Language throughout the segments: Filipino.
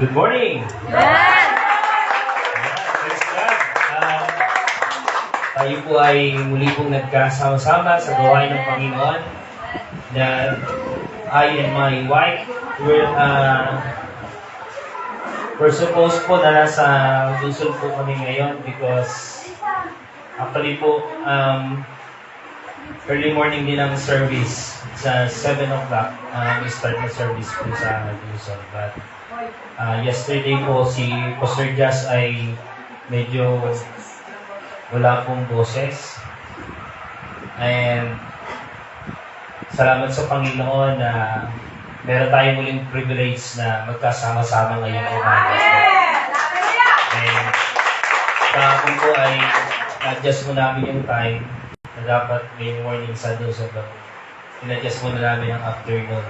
Good morning! Amen! Praise God! Tayo po ay muli pong nagkasama-sama sa gawain ng Panginoon na I and my wife we're supposed po na nasa Luzon po kami ngayon because actually po early morning din ang service sa 7 o'clock. We start na service po sa Luzon. But yesterday po si Pastor Jazz ay medyo wala pong boses. And salamat sa Panginoon na meron tayong muling privilege na magkasama-sama ngayon umaga. And kahapon po ay adjust mo namin yung time na dapat may morning sa Luzon. In-adjust muna namin ang afternoon.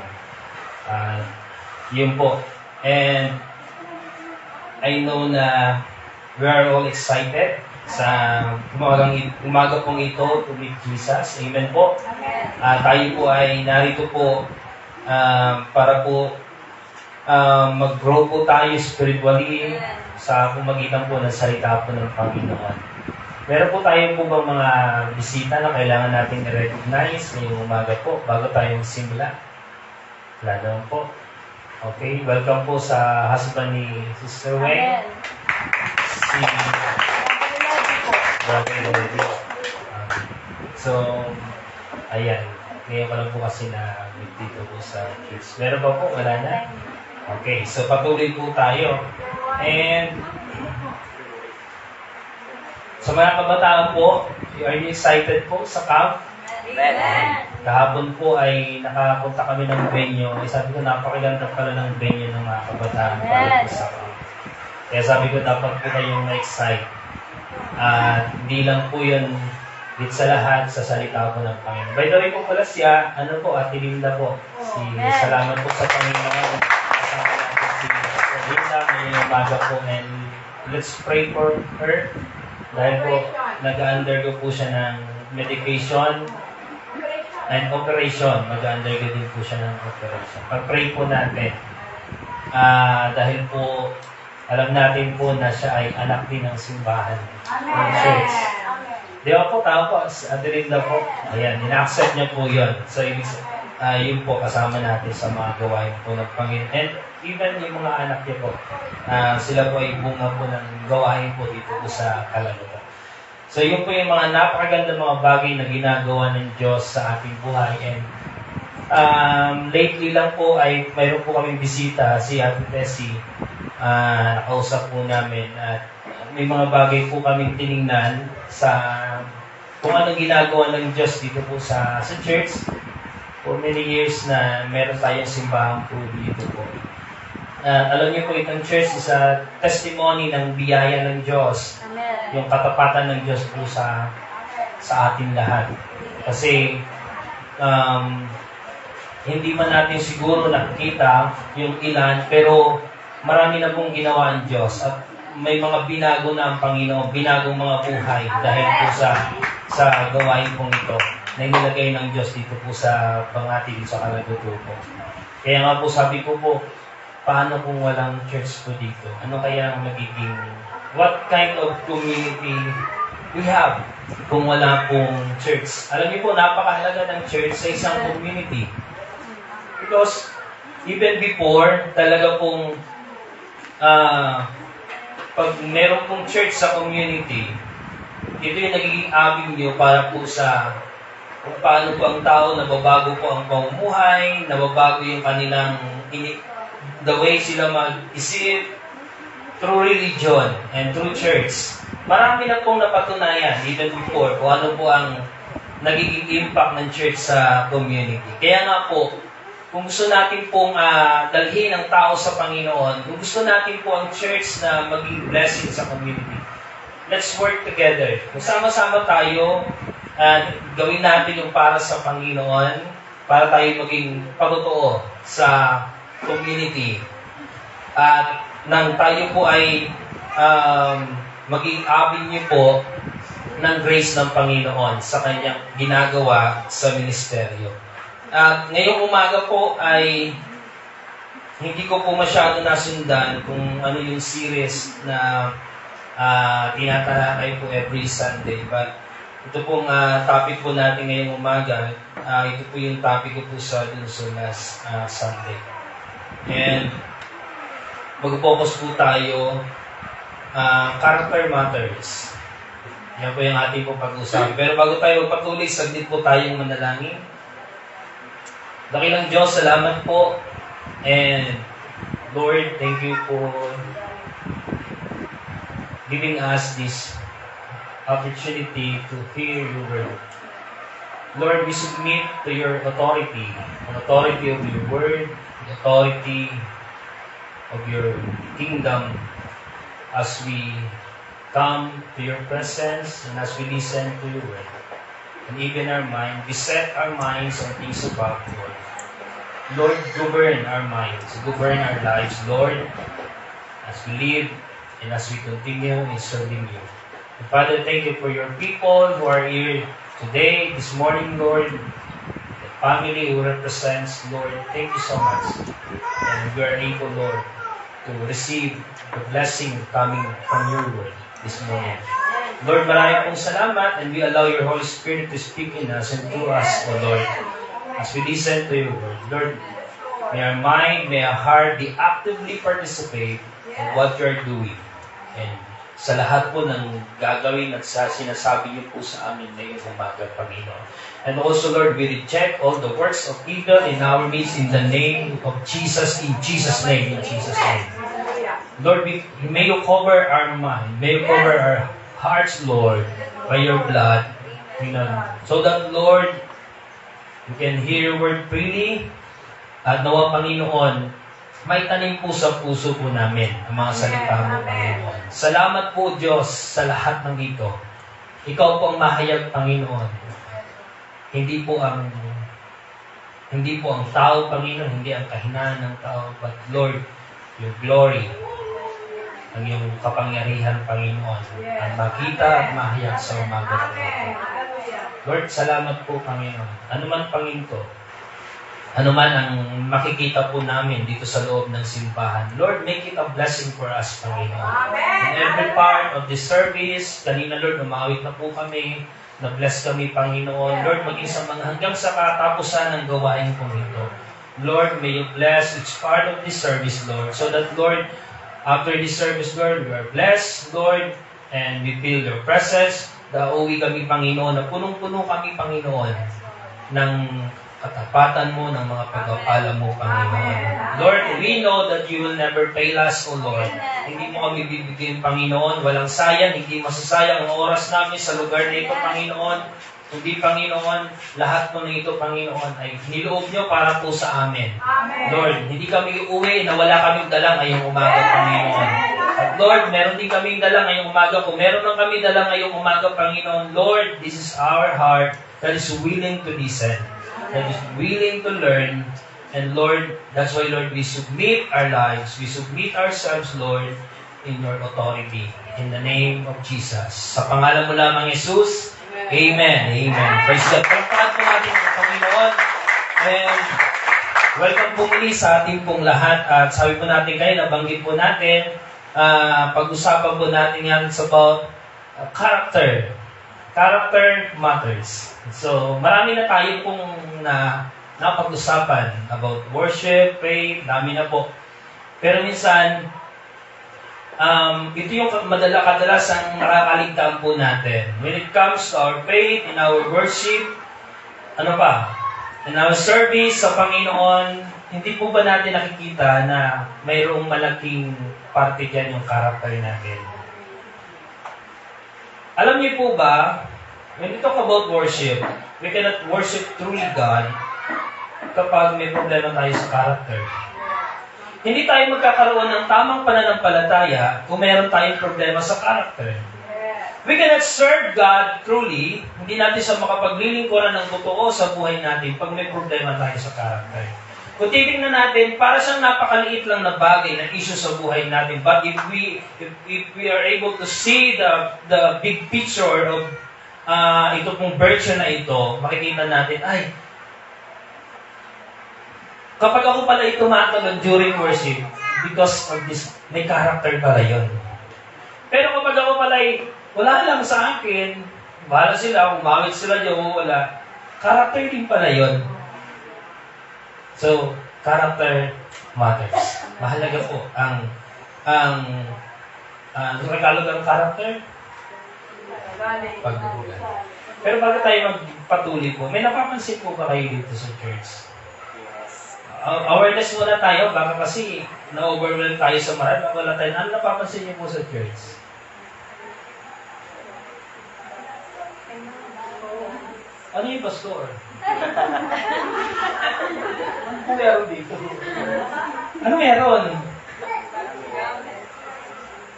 Yun po. And I know na we are all excited sa umaga pong ito to meet Jesus. Amen po. Tayo po ay narito po para po mag-grow po tayo spiritually sa pamagitan po ng salita po ng Panginoon. Meron po tayo po bang mga bisita na kailangan natin i-recognize ngayong umaga po bago tayo magsimula? Wala naman po. Okay, welcome po sa husband ni Sister Weng. Si Brother Lodi. So, ayan. Ngayon ko lang po kasi na dito po sa kids. Meron ba po? Wala na? Okay, so patuloy po tayo. And sa mga kabataan po, are you excited po sa camp? Amen! Kahapon po ay nakapunta kami ng venue. Ay sabi ko, napakaganda pala ng venue ng mga kabataan para po sa camp. Kaya sabi ko, dapat po kayong na-excite. Hindi lang po yun dito sa lahat, sa salita po ng Panginoon. By the way po pala siya, Ate Linda po. Salamat po sa Panginoon. Kasama natin si Linda, ngayong umaga po. And let's pray for her. Dahil po, nag-undergo po siya ng medication and operation. Mag-undergo din po siya ng operation. Pag-pray po natin. Dahil po, alam natin po na siya ay anak din ng simbahan. Ng church. Di ba po, tama po, Adelinda po. Ayan, ina-accept niya po yun. So, yun po, kasama natin sa mga gawain po ng Panginoon. And even yung mga anak niya po, sila po ay bunga po ng gawain po dito po sa Calagatan. So, yun po yung mga napakaganda mga bagay na ginagawa ng Diyos sa ating buhay. And lately lang po ay mayroon po kaming bisita, si Ate Tessie. Nakausap po namin at may mga bagay po kaming tiningnan sa kung ano ginagawa ng Diyos dito po sa church. For many years na meron tayong simbahan po dito po. Alam niyo po, itong church is a testimony ng biyaya ng Diyos. Amen. Yung katapatan ng Diyos po sa ating lahat. Kasi hindi man natin siguro nakikita yung ilan, pero marami na pong ginawa ang Diyos. At may mga binago na ang Panginoon, binagong mga buhay dahil po sa gawain pong ito na inilagay ng Diyos dito po sa pangati dito sa Calagatan po. Kaya nga po sabi ko po, paano kung walang church po dito? Ano kaya ang magiging, what kind of community we have kung wala pong church? Alam niyo po, napakahalaga ng church sa isang community. Because even before, talaga pong pag meron pong church sa community, ito yung nagiging avenue para po sa kung paano po ang tao, nababago po ang pamumuhay, nababago yung kanilang the way sila mag-isip through religion and through church. Marami na pong napatunayan even before kung ano po ang nagiging impact ng church sa community. Kaya nga po, kung gusto natin pong dalhin ang tao sa Panginoon, kung gusto natin po ang church na maging blessing sa community, let's work together. Kung sama-sama tayo, gawin natin yung para sa Panginoon, para tayo maging pagtotoo sa community. At nang tayo po ay maging avenue po ng grace ng Panginoon sa kanyang ginagawa sa ministeryo. At ngayong umaga po ay hindi ko po masyado nasundan kung ano yung series na tinatalakay po every Sunday. But ito pong topic po natin ngayong umaga, ito po yung topic ko po sa last Sunday. And mag-focus po tayo, character matters. Yan po yung ating po pag-usapan. Pero bago tayo magpatuloy, saglit po tayong manalangin. Dakilang Diyos, salamat po. And Lord, thank you for giving us this opportunity to hear your word. Lord, we submit to your authority, the authority of your word, the authority of your kingdom as we come to your presence and as we listen to your word. And even our mind, we set our minds on things above, Lord. Lord, govern our minds, govern our lives, Lord, as we live and as we continue in serving you. And Father, thank you for your people who are here today, this morning, Lord, the family who represents, Lord, thank you so much. And we are able, Lord, to receive the blessing coming from your word this morning. Lord, marami pong salamat, and we allow your Holy Spirit to speak in us and through us, O Lord, as we listen to your word. Lord, may our mind, may our heart be actively participate in what you are doing. And sa lahat po ng gagawin at sa sinasabi niyo po sa amin ngayong umaga, Panginoon. And also, Lord, we reject all the works of evil in our midst in the name of Jesus, in Jesus' name, in Jesus' name. Lord, may you cover our mind, may you cover our hearts, Lord, by your blood, so that, Lord, we can hear your word freely, at nawa, Panginoon, may tanim po sa puso po namin ang mga salita mo, Panginoon. Salamat po, Diyos, sa lahat ng ito. Ikaw po ang mahayag, Panginoon. Hindi po ang tao, Panginoon, hindi ang kahinaan ng tao, but Lord, your glory, ang iyong kapangyarihan, Panginoon, ang makita at mahayag sa umaga na ito. Lord, salamat po, Panginoon. Ano man, Panginoon, ano man ang makikita po namin dito sa loob ng simbahan, Lord, make it a blessing for us, Panginoon. In every part of this service, kanina, Lord, umawit na po kami, na-bless kami, Panginoon. Lord, maging sa mga hanggang sa katapusan ng gawain po ito. Lord, may you bless each part of this service, Lord, so that, Lord, after this service, Lord, we are blessed, Lord, and we feel your presence. Dauwi kami, Panginoon, na punong-puno kami, Panginoon, ng katapatan mo, ng mga pagpapala mo, Panginoon. Lord, we know that you will never fail us, O Lord. Hindi mo kami bibigyan, Panginoon. Walang sayang, hindi masasayang ang oras namin sa lugar na ito, Panginoon. Hindi, Panginoon, lahat mo na ito, Panginoon, ay niloob nyo para po sa amin. Amen. Lord, hindi kami uuwi na wala kaming dala ngayong umaga, Panginoon. At Lord, meron din kaming dala ngayong umaga. Kung meron lang kami dala ngayong umaga, Panginoon, Lord, this is our heart that is willing to listen, that is willing to learn. And Lord, that's why, Lord, we submit our lives, we submit ourselves, Lord, in your authority. In the name of Jesus. Sa pangalan mo lamang, Jesus, Amen. Amen. Praise God. Palakpakan po natin ang Panginoon. And welcome po muli sa ating pong lahat. At sabi po natin kayo, nabanggit po natin, pag-usapan po natin yan about character. Character matters. So, marami na tayo pong napag-usapan about worship, faith, dami na po. Pero minsan, ito yung kadalasang nakakaligtaan po natin. When it comes to our faith, in our worship, in our service sa Panginoon, hindi po ba natin nakikita na mayroong malaking parte dyan yung character natin? Alam niyo po ba, when we talk about worship, we cannot worship truly God kapag may problema tayo sa character. Hindi tayo magkakaroon ng tamang pananampalataya kung meron tayong problema sa character. We cannot serve God truly, hindi natin siya makapaglilingkuran ng totoo sa buhay natin pag may problema tayo sa character. Kung titingnan natin, para siyang napakaliit lang na bagay, na issue sa buhay natin. But if we are able to see the big picture of ito pong virtue na ito, makikita natin, ay, kapag ako pala tumatalon during worship, because of this, may character pala yun. Pero kapag ako pala wala lang sa akin, bahala sila, umawit sila dyan o wala, character din pala yun. So, character matters. Mahalaga po ang Tagalog ang character? Pagbubugan. Pero bago tayo magpatuloy po, may napapansin po ba kayo dito sa church? Awareness muna tayo, baka kasi na-overwhelm tayo sa marami. Wala tayo. Ano napapansin niyo po sa church? Ano yung pastor? Ano meron dito? Ano meron?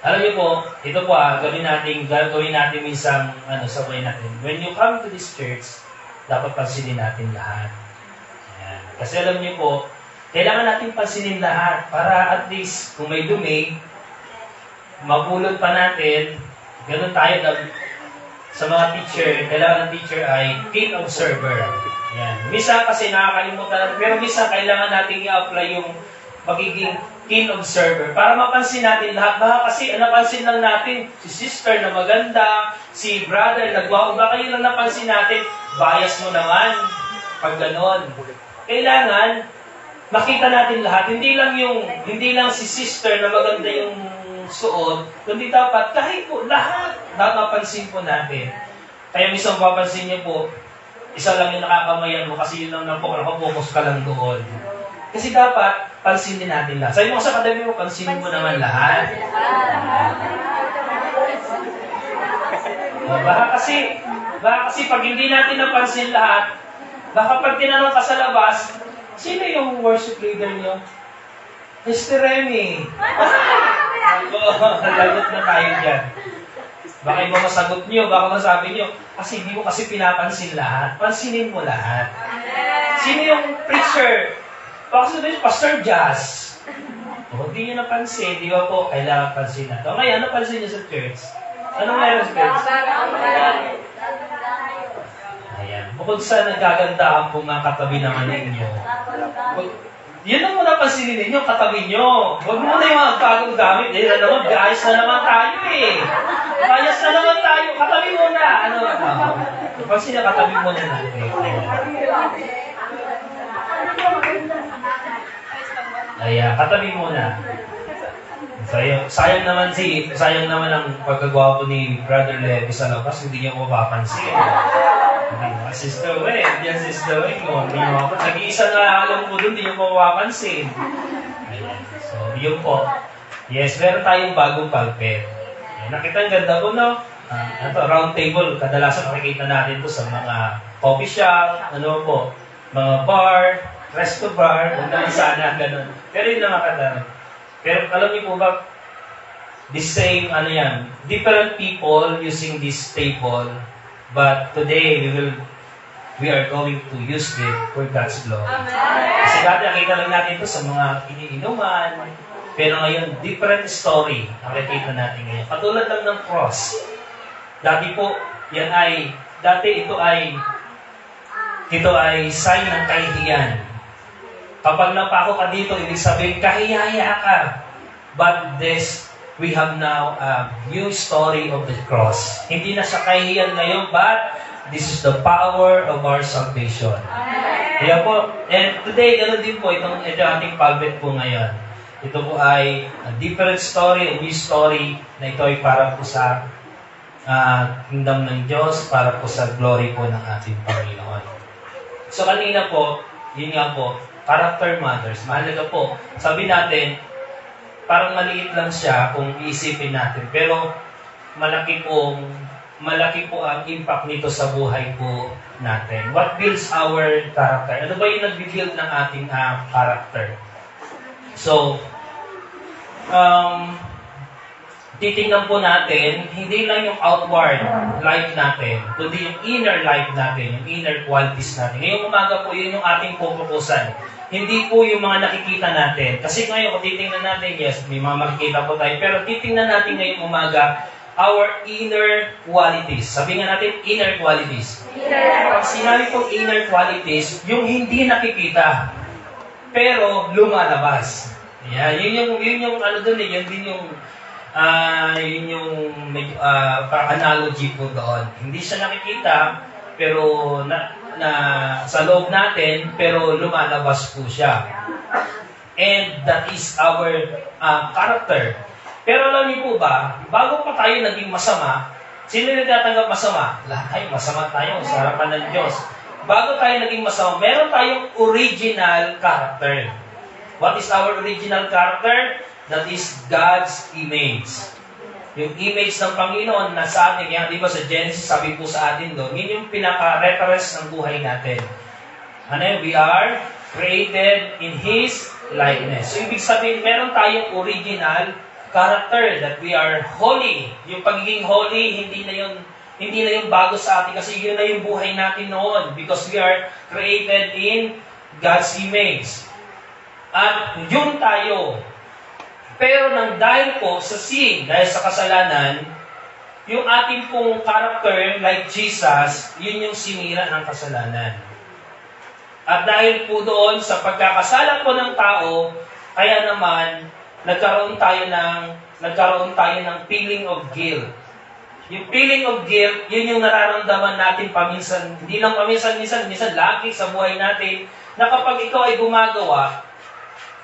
Alam niyo po, ito po gawin natin minsan, sabay natin. When you come to this church, dapat pansinin natin lahat. Ayan. Kasi alam niyo po, kailangan natin pansinin lahat para at least, kung may dumi, mapulot pa natin, ganun tayo sa mga teacher, kailangan ng teacher ay keen observer. Ayan. Minsan kasi nakakalimutan natin, pero minsan kailangan natin i-apply yung magiging keen observer para mapansin natin lahat. Baka kasi napansin lang natin si sister na maganda, si brother nagwaw, baka yun lang napansin natin, bias mo naman pag ganon. Kailangan makita natin lahat, hindi lang si sister na maganda yung suot, kundi dapat kahit po lahat napapansin po natin. Kaya minsan papansin niyo po, isa lang yung nakakamayan mo kasi yun lang nakapokus ka lang doon. Kasi dapat, pansinin natin lahat. Sabi mo sa katabi mo, pansinin mo naman lahat. Baka kasi pag hindi natin napansin lahat, baka pag tinanong ka sa labas, sino yung worship leader niyo? Mr. Remy. Lagot na tayo dyan. Baka iba masagot niyo, baka masabi niyo, kasi hindi mo kasi pinapansin lahat. Pansinin mo lahat. Sino yung preacher? Baka sabihin, Pastor Jazz. Hindi nyo napansin, di ba po? Kailangan pansin na. O ngayon, ano pansin nyo sa church? Anong meron sa church? Ayan. Bukod sa nagagandahan po mga katabi naman ninyo, yun ang muna pansinin ninyo, katabi nyo. Huwag muna yung mga bagong gamit. Na naman, guys na naman tayo eh. Bias na naman tayo. Katabi muna. Pansinin na katabi muna natin. Ayan, katabi muna. Sayang naman ang pagkagwapo ni Brother Levi sa labas, hindi niya ko mapapansin. Sister Weng, yan Sister Weng, nag-iisa na alam ko doon, hindi niya ko mapapansin. Ayan, so yun po. Yes, meron tayong bagong pulpit. Nakita ang ganda po, no? Ito, round table, kadalasan makikita natin po sa mga coffee shop, mga bar, resto bar, kung naman sana, ganun. Pero yun lang makata. Pero alam niyo po ba, the same, different people using this table, but today we are going to use it for God's glory. Amen. Kasi dati nakita lang natin ito sa mga iniinuman, pero ngayon, different story ang nakikita natin ngayon. Katulad lang ng cross. Dati po, ito ay sign ng kahihiyan. Kapag napako ka dito, ibig sabihin, kahiyaya ka. But we have now a new story of the cross. Hindi na siya kahihiyan ngayon, but this is the power of our salvation. Kaya po, and today, ganoon din po, ito ating pulpit po ngayon. Ito po ay a different story, a new story, na ito ay para po sa kingdom ng Diyos, para po sa glory po ng ating Panginoon. So kanina po, yun nga po, character matters. Mahalaga po. Sabi natin, parang maliit lang siya kung iisipin natin. Pero malaki po ang impact nito sa buhay po natin. What builds our character? Ano ba yung nag-build ng ating character? So, titingnan po natin, hindi lang yung outward life natin, kundi yung inner life natin, yung inner qualities natin. Ngayong umaga po, yun yung ating pupukusan. Hindi po yung mga nakikita natin. Kasi ngayon, kung titingnan natin, yes, may mga makikita po tayo, pero titingnan natin ngayong umaga, our inner qualities. Sabi nga natin, inner qualities. Pag sinabi pong inner qualities, yung hindi nakikita. pero lumalabas. Yeah, yun yung ano doon eh, yun din yung yun yung analogy po doon. Hindi siya nakikita, pero sa loob natin, pero lumalabas po siya. And that is our character. Pero alam niyo po ba, bago pa tayo naging masama, sino yung natatanggap masama? Lahat tayo, masama tayo sa harapan ng Diyos. Bago tayo naging masama, meron tayong original character. What is our original character? That is God's image. Yung image ng Panginoon na sa atin, kaya di ba sa Genesis, sabi po sa atin doon, yun yung pinaka-reference ng buhay natin. Ano yun? We are created in His likeness. So, ibig sabihin, meron tayong original character that we are holy. Yung pagiging holy, hindi na yung bago sa atin kasi yun na yung buhay natin noon because we are created in God's image. At yun tayo. Pero nang dahil po sa sin, dahil sa kasalanan, yung ating pong character, like Jesus, yun yung sinira ng kasalanan. At dahil po doon sa pagkakasala po ng tao, kaya naman, nagkaroon tayo ng feeling of guilt. Yung feeling of guilt, yun yung nararamdaman natin paminsan, hindi lang paminsan-minsan, minsan lagi sa buhay natin, na kapag ikaw ay gumagawa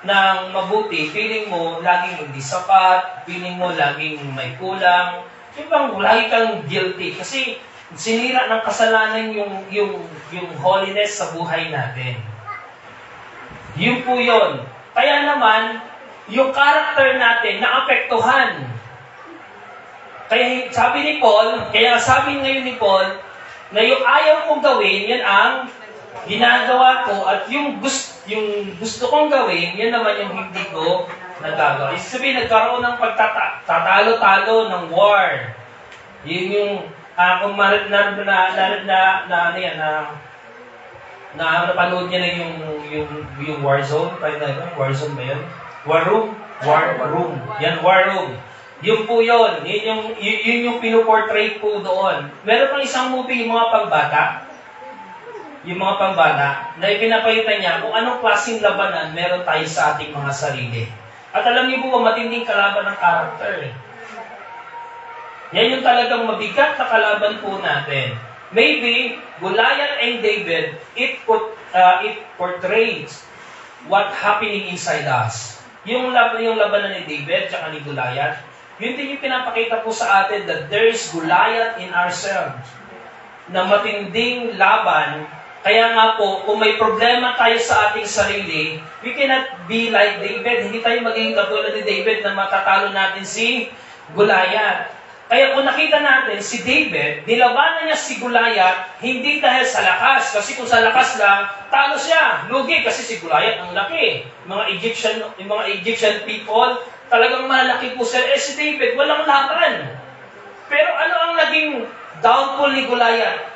ng mabuti, feeling mo laging hindi sapat, feeling mo laging may kulang, yung bang lagi kang guilty kasi sinira ng kasalanan yung holiness sa buhay natin. Yun po yun. Kaya naman, yung character natin naapektuhan. Kaya sabi ngayon ni Paul, na yung ayaw kong gawin, yan ang ginagawa ko at yung gusto kong gawin, yan naman yung hindi ko nagagawa. Ibig sabihin, nagkaroon ng pagtatalo-talo ng war. Yun yung, kung napanood niya na yung Warzone, Warzone ba yun? War Room. Yan, War Room. Yun po yun. Yun yung pinuportray po doon. Meron pang isang movie, yung mga pangbata, na ipinapakita niya kung anong klaseng labanan meron tayo sa ating mga sarili. At alam niyo po, matinding kalaban ng character. Yan yung talagang mabigat na kalaban po natin. Maybe, Goliath and David, it portrays what happening inside us. Yung labanan ni David at ni Goliath, yun din yung pinapakita po sa atin that there is Goliath in ourselves. Na matinding laban. Kaya nga po, kung may problema tayo sa ating sarili, we cannot be like David. Hindi tayo magiging katulad ni David na matatalo natin si Goliath. Kaya kung nakita natin, si David, nilabanan niya si Goliath, hindi dahil sa lakas. Kasi kung sa lakas lang, talo siya. Lugi kasi si Goliath ang laki. Yung mga Egyptian people, talagang malaki po sila. Si David, walang laban. Pero ano ang naging downfall ni Goliath?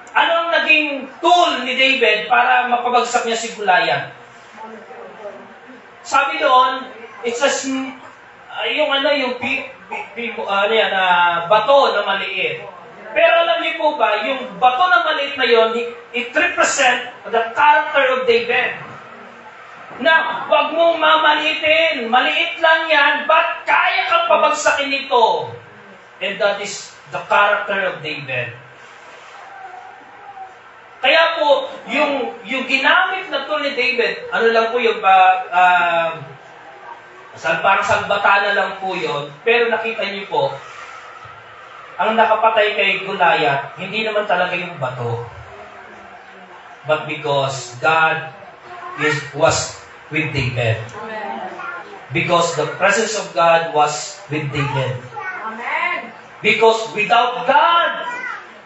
Ano ang naging tool ni David para mapabagsak niya si Goliath? Sabi doon, it's a bato na maliit. Pero alam niyo po ba, yung bato na maliit na yon, it represent the character of David. Na wag mong mamaliitin, maliit lang yan, ba't kaya kang pabagsakin nito? And that is the character of David. Kaya po, yung ginamit na tool ni David, ano lang po yung parang sagbata na lang po yun, pero nakita niyo po, ang nakapatay kay Goliath, hindi naman talaga yung bato. But because God was with David. Because the presence of God was with David. Amen. Because without God,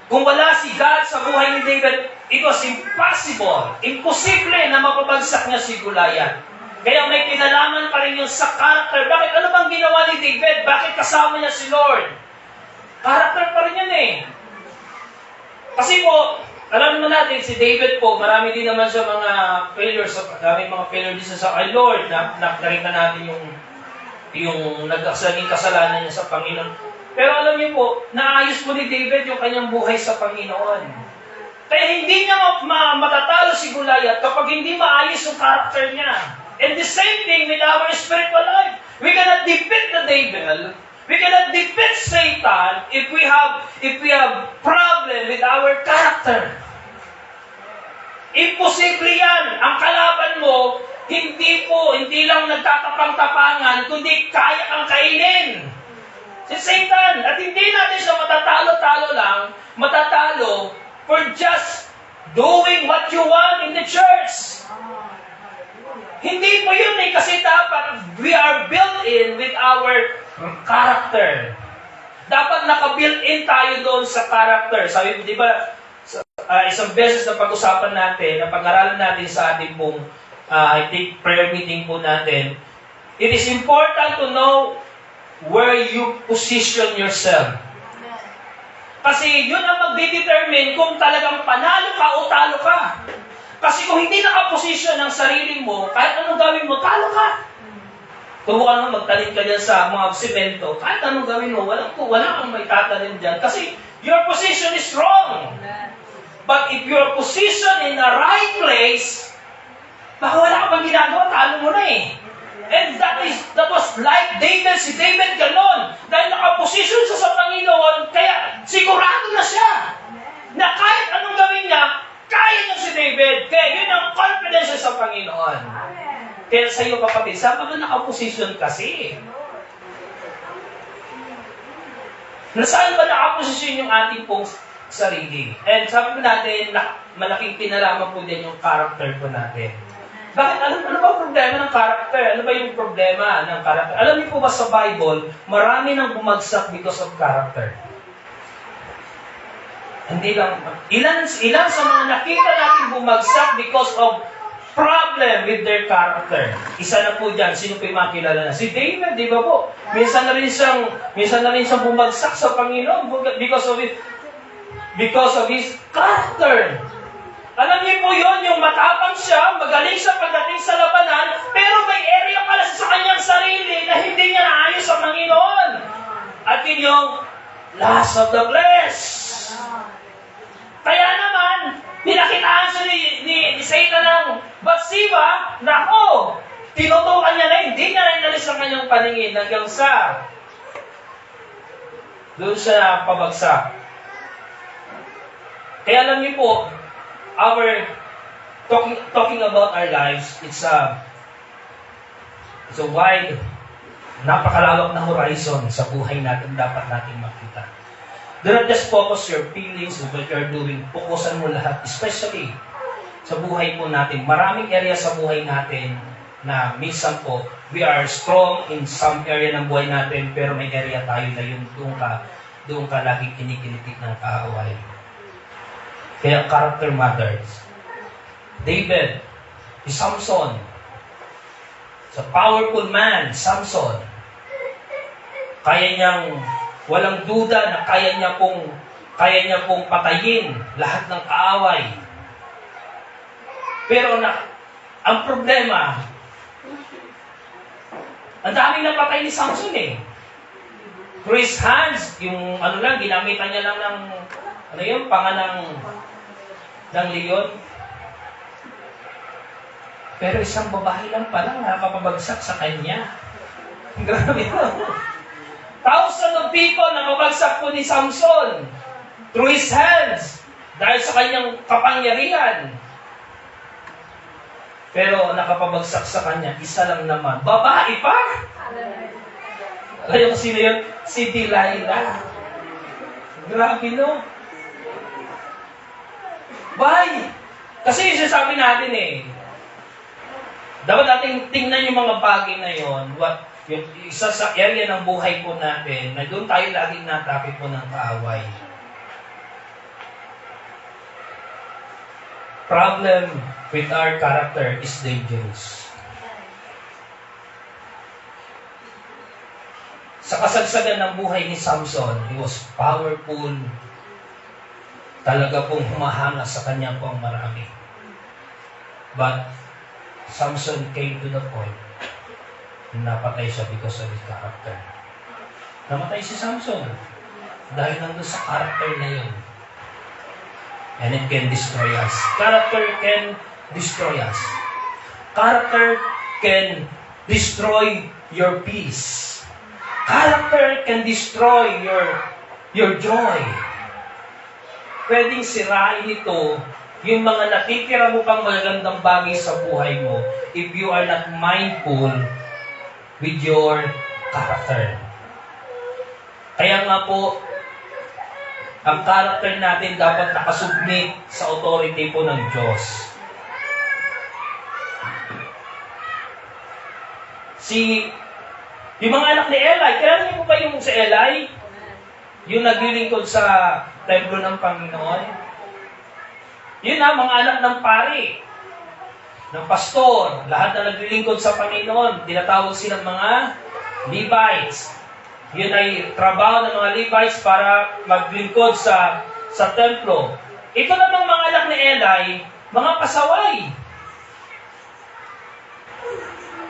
kung wala si God sa buhay ni David, it was impossible, imposible na mapabagsak niya si Goliath. Kaya may kinalaman pa rin yun sa character. Bakit? Ano bang ginawa ni David? Bakit kasama niya si Lord? Character pa rin yun eh. Kasi po, alam naman natin, si David po, marami din naman siya mga failures, marami mga failures din sa kay Lord, na nakita natin yung naging kasalanan niya sa Panginoon. Pero alam niyo po, naayos po ni David yung kanyang buhay sa Panginoon. Kaya hindi niya matatalo si Goliath kapag hindi maayos yung character niya. And the same thing with our spiritual life. We cannot defeat the devil. We cannot defeat Satan if we have problem with our character. Imposible yan. Ang kalaban mo, hindi lang nagtatapang-tapangan, kundi kaya kang kainin. Si Satan. At hindi natin siya matatalo-talo lang, matatalo for just doing what you want in the church. Hindi po yun eh, kasi dapat we are built in with our character. Dapat naka-built in tayo doon sa character. Sabi, di ba, isang beses na pag-usapan natin, na pag-aralan natin sa ating pong, I think, prayer meeting po natin, it is important to know where you position yourself. Kasi yun ang magdedetermine kung talagang panalo ka o talo ka. Kasi kung hindi nakaposisyon ang sarili mo, kahit anong gawin mo, talo ka. Tubukan mo, magtanim ka dyan sa mga semento, kahit anong gawin mo, wala kang may tatanim dyan. Kasi your position is wrong. But if your position in the right place, baka wala ka pang ginagawa, talo mo na eh. And that was like David. Si David ganon. Dahil nakaposisyon siya sa Panginoon, kaya sigurado na siya na kahit anong gawin niya, kaya niya si David. Kaya yun ang confidence sa Panginoon. Kaya sa iyo kapatid, saan ka ba nakaposisyon kasi? Nasaan ba nakaposisyon yung ating pong sarili? And sabi ko natin, malaking pinalaman po din yung character po natin. Bakit? Ano ba problema ng character? Ano ba yung problema ng character? Alam niyo po ba sa Bible, marami nang bumagsak because of character. Hindi lang, ilan sa mga nakita natin bumagsak because of problem with their character. Isa na po dyan, sino po yung makilala na? Si David, di ba po? Minsan na rin siyang bumagsak sa Panginoon because of his character. Alam niyo po yun, yung matapang siya, magaling siya pagdating sa labanan, pero may area pala sa kanyang sarili na hindi niya naayos sa Panginoon. At yun yung lust of the flesh. Kaya naman, pinakitaan siya ni Satan ng Bathsheba, nako, tinutukan niya na, hindi niya na inalis ang kanyang paningin hanggang sa doon siya pabagsak. Kaya alam niyo po, our talking about our lives, it's a wide, napakalawak na horizon sa buhay natin dapat natin makita. Do not just focus your feelings on what you're doing. Fokusan mo lahat, especially sa buhay po natin. Maraming area sa buhay natin na minsan po, we are strong in some area ng buhay natin, pero may area tayo na yung doon ka laging kinikilitik ng kaaway. Kaya character matters. David, si Samson, sa powerful man, Samson, kaya niyang, walang duda na kaya niya pong patayin lahat ng kaaway. Pero ang problema, ang daming napatay ni Samson eh. Through his hands, yung ginamitan niya lang ng, panga ng leon. Pero isang babae lang pala nakakapabagsak sa kanya. Grabe no? Thousands of people nakabagsak po ni Samson through his hands dahil sa kanyang kapangyarihan. Pero nakapabagsak sa kanya, isa lang naman. Babae pa! Kaya sino yun? Si Delilah. Grabe no? Why? Kasi yung sasabi natin eh, dapat natin tingnan yung mga bagay na yon, yung isa sa area ng buhay po natin, na doon tayo laging natapit po ng kaaway. Problem with our character is dangerous. Sa kasagsagan ng buhay ni Samson, he was powerful, talaga pong humahanga sa kanya po ang marami. But Samson came to the point na napatay siya because of his character. Namatay si Samson dahil nandun sa character na yun. And it can destroy us. Character can destroy us. Character can destroy your peace. Character can destroy your joy. Pwedeng sirain ito yung mga natitira mo pang magagandang bagay sa buhay mo if you are not mindful with your character. Kaya nga po, ang character natin dapat nakasubmit sa authority po ng Diyos. Yung mga anak ni Eli, kilala niyo po ba yung si Eli? Yung naglilingkod sa templo ng Panginoon? Yun na, mga anak ng pari, ng pastor, lahat na naglilingkod sa Panginoon, tinatawag silang mga Levites. Yun ay trabaho ng mga Levites para maglingkod sa templo. Ito namang mga anak ni Eli, mga pasaway.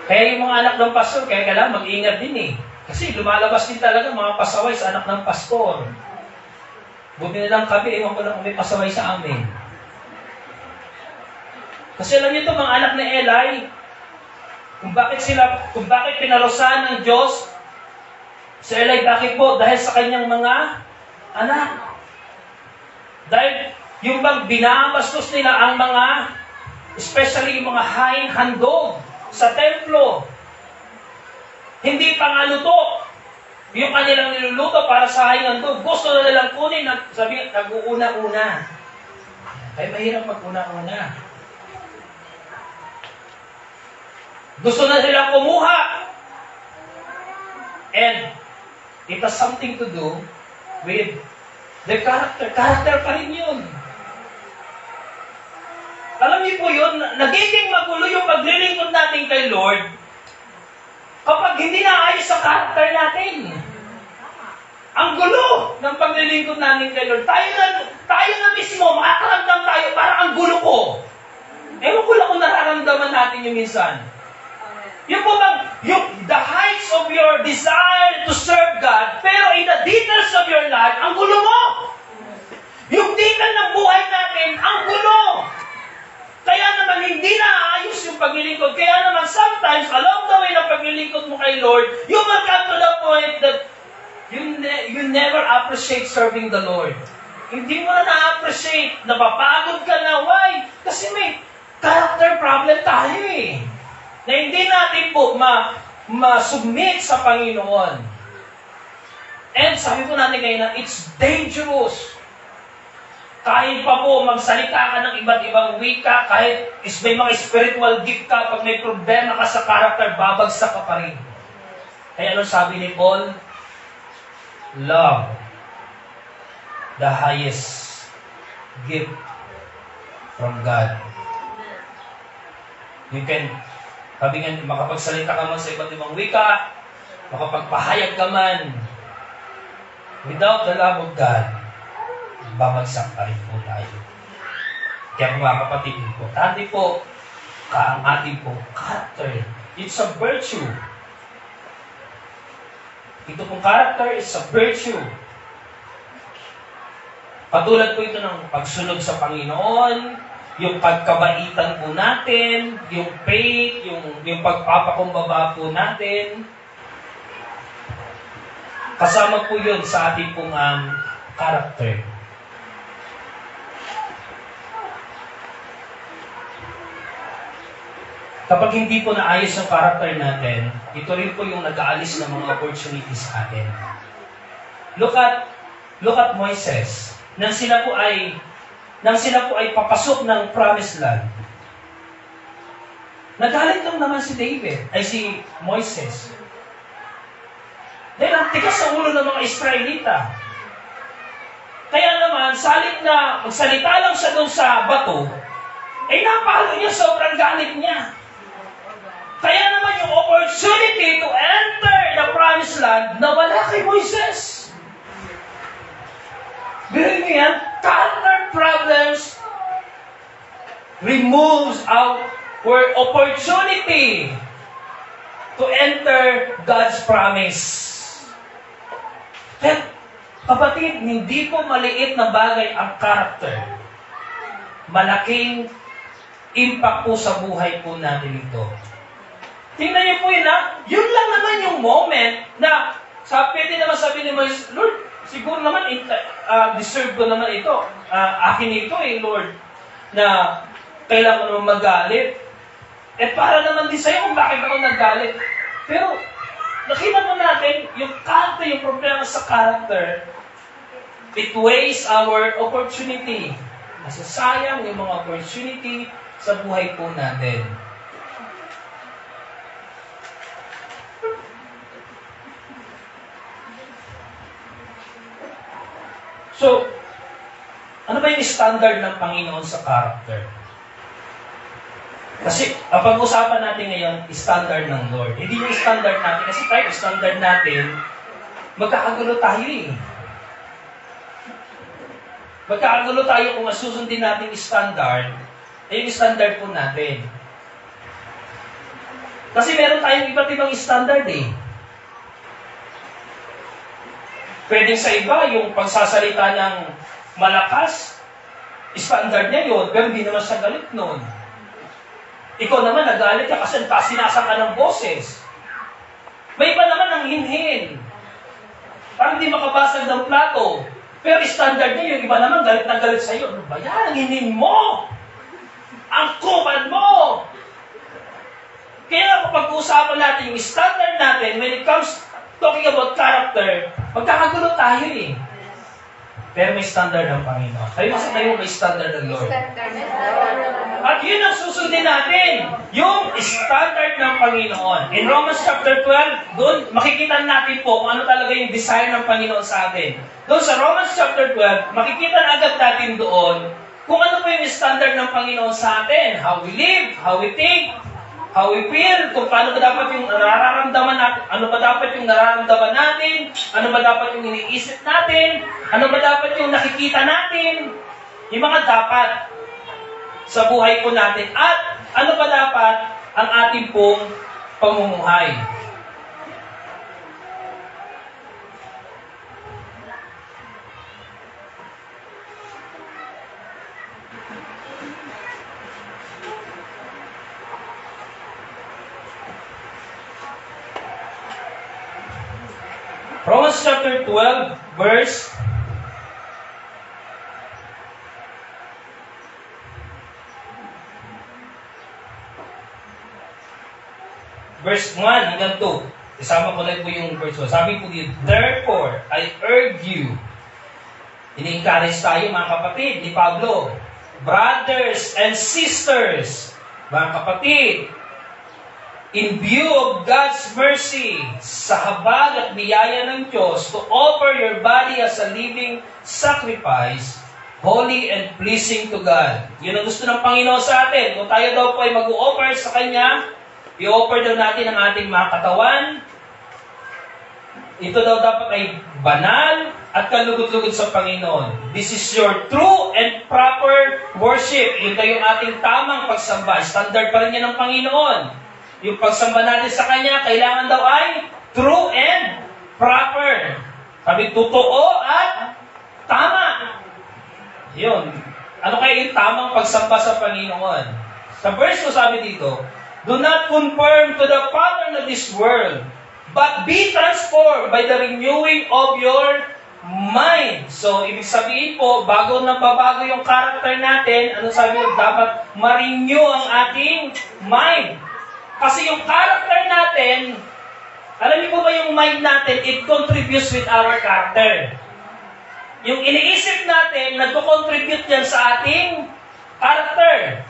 Kaya yung mga anak ng pastor, kaya kailangan mag-ingat din eh. Kasi lumalabas din talaga mga pasaway sa anak ng pastor. Buti na lang kami, ewan ko lang kung may pasaway sa amin. Kasi alam niyo ito, mga anak ni Eli, kung bakit pinarusahan ng Diyos, si Eli, bakit po? Dahil sa kanyang mga anak. Dahil yung bang binabastos nila ang mga, especially yung mga hain handog sa templo. Hindi pa nga luto. Yung kanilang niluluto para sa hain handog, gusto na nilang kunin, sabi, nag-uuna-una. Ay, mahirap mag-una-una. Gusto na nilang kumuha. And it has something to do with the character. Character pa rin yun. Alam niyo po yun, nagiging magulo yung paglilingkod natin kay Lord kapag hindi naayos sa character natin. Ang gulo ng paglilingkod natin kay Lord. Tayo na mismo, makakaramdam tayo, parang ang gulo ko. Ewan ko lang kung nararamdaman natin yung minsan. Yung po bang, the heights of your desire to serve God, pero in the details of your life, ang gulo mo. Yung detail ng buhay natin, ang gulo. Kaya naman hindi naayos yung paglilingkod. Kaya naman sometimes, along the way ng paglilingkod mo kay Lord, you will come to the point that you never appreciate serving the Lord. Hindi mo na na-appreciate. Napapagod ka na. Why? Kasi may character problem tayo eh. Na hindi natin po ma-submit sa Panginoon. And sabi po natin ngayon na it's dangerous. Kahit pa po magsalita ka ng iba't ibang wika, kahit may mga spiritual gift ka, pag may problema ka sa character, babagsak ka pa rin. Kaya ano sabi ni Paul? Love, the highest gift from God. You can, sabi nga, makapagsalita ka man sa iba't ibang wika, makapagpahayag ka man, without the love of God, babagsak pa rin po tayo. Kaya mga kapatid, importante po ang ating po character. It's a virtue. Ito pong character is a virtue. Patulad po ito ng pagsunod sa Panginoon, yung pagkabaitan po natin, yung faith, yung pagpapakumbaba po natin. Kasama po yun sa ating pong character. Kapag hindi po naayos ang character natin, ito rin po yung nag-aalis ng mga opportunities sa atin. Look at Moises. Nang sila po ay papasok ng promised land. Nagalit lang naman si Moises. Dahil ang tigas sa ulo ng mga Israelita. Kaya naman, salit na magsalita lang siya doon sa bato, napalo niya, sobrang galit niya. Kaya naman yung opportunity to enter the promised land nawala kay Moises. Biruin niyo yan, character problems removes our opportunity to enter God's promise. Kaya, kapatid, hindi po maliit na bagay ang character. malaking impact po sa buhay po natin ito. Tingnan niyo po yun yun lang naman yung moment na pwede naman sabi ni Moises, Lord, siguro naman deserve ko naman ito. Akin ito Lord, na kailangan ko naman magalit. Para naman din sa'yo kung bakit ako nagalit. Pero nakita po natin, yung character, yung problema sa character, it wastes our opportunity. Nasasayang yung mga opportunity sa buhay po natin. So, ano ba yung standard ng Panginoon sa character? Kasi, ang pag-usapan natin ngayon, standard ng Lord. Hindi yung standard natin. Kasi tayo, standard natin, magkakagulo tayo Magkakagulo tayo kung masusundin natin yung standard, yung standard po natin. Kasi meron tayong iba't ibang standard Pwedeng sa iba, yung pagsasalita ng malakas, standard niya yun, pero hindi naman siya galit noon. Ikaw naman, nagalit ka kasi sinasang ka ng boses. May iba naman ang hinhin. Parang hindi makabasag ng plato. Pero standard niya, yung iba naman galit na galit sa'yo. Ano ba yan? Ang hinhin mo! Ang kupal mo! Kaya kapag usapan natin yung standard natin, when it comes talking about character, magkakagulo tayo Pero may standard ng Panginoon. Tayo may standard ng Lord. At yun ang susundin natin. Yung standard ng Panginoon. In Romans chapter 12, doon makikita natin po kung ano talaga yung desire ng Panginoon sa atin. Doon sa Romans chapter 12, makikita na agad natin doon kung ano po yung standard ng Panginoon sa atin. How we live, how we think, how we feel, kung paano ba dapat yung nararamdaman natin, ano ba dapat yung nararamdaman natin, ano ba dapat yung iniisip natin, ano ba dapat yung nakikita natin, yung mga dapat sa buhay po natin, at ano ba dapat ang ating pong pamumuhay. Romans chapter 12, verse 1 hanggang 2. Isama ko na po yung verse 1. Sabi po dito, therefore, I urge you, ini-encourage tayo mga kapatid ni Pablo, brothers and sisters, mga kapatid, in view of God's mercy, sa habag at biyaya ng Diyos, to offer your body as a living sacrifice, holy and pleasing to God. Yun ang gusto ng Panginoon sa atin. Kung tayo daw po ay mag-o-offer sa Kanya, i-offer daw natin ang ating mga katawan. Ito daw dapat ay banal at kalugod-lugod sa Panginoon. This is your true and proper worship. Yun daw yung ating tamang pagsamba. Standard pa rin yan ng Panginoon. Yung pagsamba natin sa Kanya, kailangan daw ay true and proper. Sabi, totoo at tama. Yun. Ano kaya yung tamang pagsamba sa Panginoon? Sa verse ko sabi dito, do not conform to the pattern of this world, but be transformed by the renewing of your mind. So, ibig sabihin po, bago nagbabago yung character natin, ano sabi mo, dapat ma-renew ang ating mind. Kasi yung character natin, alam niyo po ba yung mind natin, it contributes with our character. Yung iniisip natin, nagko-contribute yan sa ating character.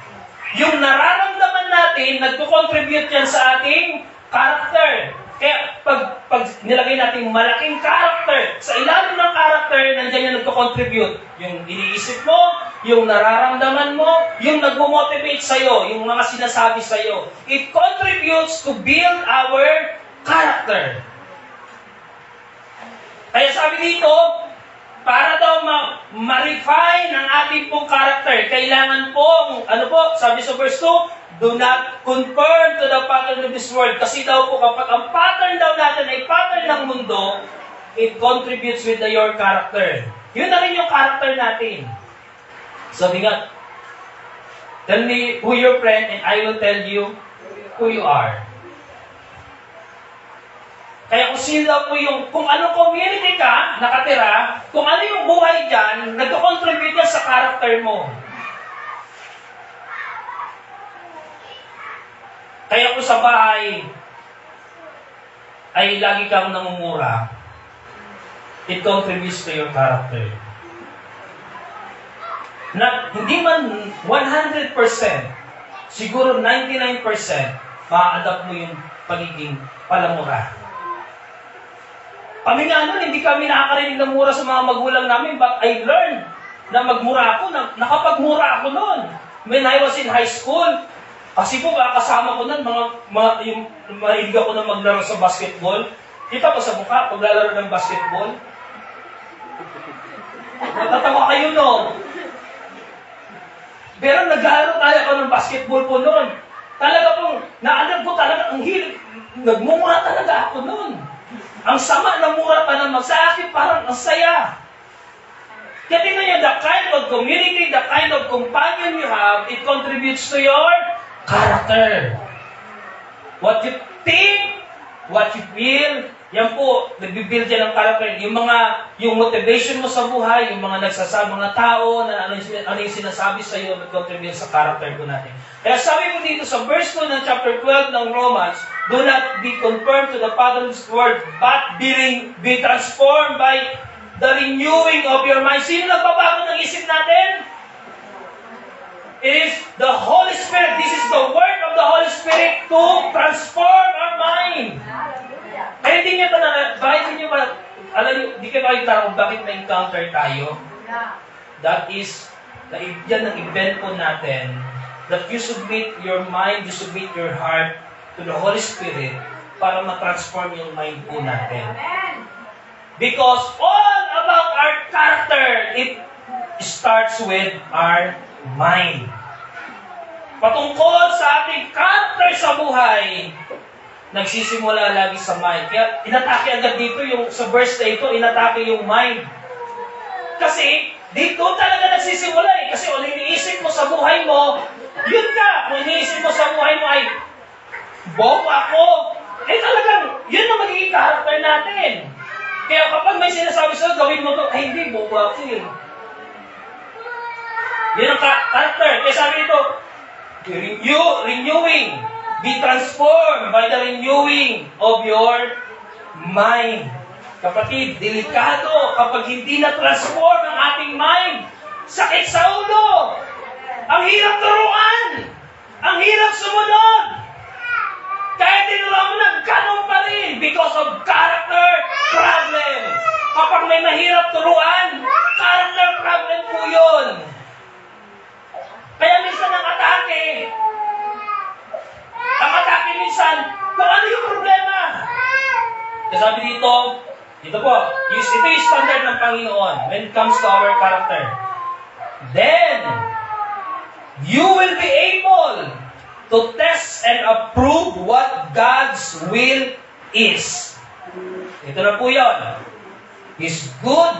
Yung nararamdaman natin, nagko-contribute yan sa ating character. Kaya pag nilagay natin malaking character, sa ilalim ng character, nandiyan yung nagko-contribute. Yung iniisip mo, yung nararamdaman mo, yung nagmo-motivate sa'yo, yung mga sinasabi sa'yo. It contributes to build our character. Kaya sabi dito, para daw ma-refine ang ating pong character, kailangan pong, sabi sa verse 2, do not conform to the pattern of this world. Kasi daw po, kapag ang pattern daw natin ay pattern ng mundo, it contributes with your character. Yun na rin yung character natin. Sabi nga, Tell me who your friend and I will tell you who you are. Kaya kung sino po yung, kung anong community ka, nakatira, kung ano yung buhay dyan, nagko-contribute yan sa character mo. Kaya kung sa bahay, ay lagi kang namumura, it contributes to your character. Na, hindi man 100%, siguro 99%, ma-adapt mo yung pagiging palamura. Kami nga nun, hindi kami nakakarinig ng mura sa mga magulang namin, but I learned na magmura ako, nakapagmura ako nun. When I was in high school, kasi po kasama ko nun, yung mahilig ako na maglaro sa basketball. Kita ko sa mukha, paglalaro ng basketball. Natatawa kayo, no? Pero naglalaro tayo ako ng basketball po noon. Talaga pong, naalam ko talaga, ang hilig, nagmumura talaga ako noon. Ang sama na mura pa naman sa akin, parang ang saya. Kaya tingnan nyo, the kind of community, the kind of companion you have, it contributes to your character. What you think, what you feel, yan po, nagbibuild yan ng character. Yung motivation mo sa buhay, yung mga mga tao, na ano yung sinasabi sa iyo, nag-contribute sa character ko natin. Kaya sabi mo dito sa verse 2 ng chapter 12 ng Romans, do not be conformed to the pattern of this world, but be transformed by the renewing of your mind. Sino nagbabago ng isip natin? It is the Holy Spirit. This is the work of the Holy Spirit to transform our mind. Kaya hindi niyo alam niyo, di kayo makikita kung bakit na-encounter tayo. That is, yan ang event po natin, that you submit your mind, you submit your heart to the Holy Spirit para ma-transform yung mind po natin. Because all about our character, it starts with our mind. Patungkol sa ating character sa buhay, nagsisimula lagi sa mind. Kaya inatake agad dito yung sa verse na ito, inatake yung mind. Kasi dito talaga nagsisimula eh. Kasi kung iniisip mo sa buhay mo, yun ka. Kung iniisip mo sa buhay mo ay, bobo ako, eh talagang, yun ang magiging character natin. Kaya kapag may sinasabi sa'yo, gawin mo to, ay hindi, bobo ako eh. Yun ang character. Kaya sabi ito, renewing. Be transformed by the renewing of your mind. Kapatid, delikado kapag hindi na-transform ang ating mind. Sakit sa ulo. Ang hirap turuan. Ang hirap sumunod. Kaya tinuruan mo na, ganun pa rin because of character problem. Kapag may mahirap turuan, character problem po yun. Kaya minsan ang atake minsan, kung ano yung problema. Kasi sabi dito po, ito yung standard ng Panginoon when it comes to our character. Then, you will be able to test and approve what God's will is. Ito na po yun. Is good.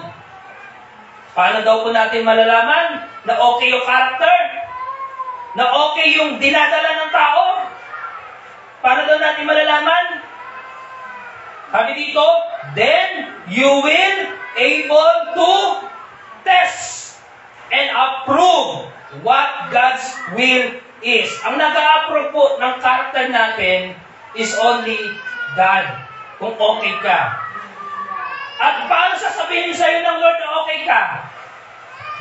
Paano daw po natin malalaman na okay yung character? Na okay yung dinadala ng tao? Paano daw natin malalaman? Sabi dito, then you will able to test and approve what God's will is. Ang nag-a-approve po ng character natin is only God. Kung okay ka. At paano sasabihin sa'yo ng Lord na okay ka?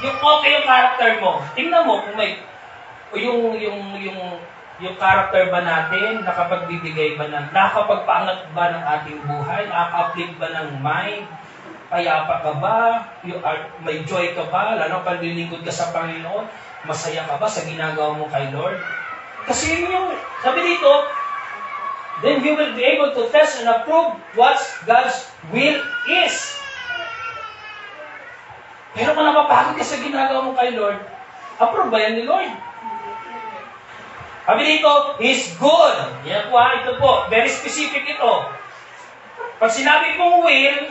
Yung okay yung character mo. Tingnan mo kung may yung character ba natin, nakapagbibigay ba nakakapagpaangat ba ng ating buhay, nakaka-uplift ba ng mind, payapa ka ba, may joy ka ba, lalo pag lilingkod ka sa Panginoon, masaya ka ba sa ginagawa mo kay Lord? Kasi yun yung, sabi dito, then you will be able to test and approve what God's will is. Pero kung napapagod ka sa ginagawa mo kay Lord, approve ba yan ni Lord? Sabi dito, He's good. Yan po ito po. Very specific ito. Pag sinabi pong will,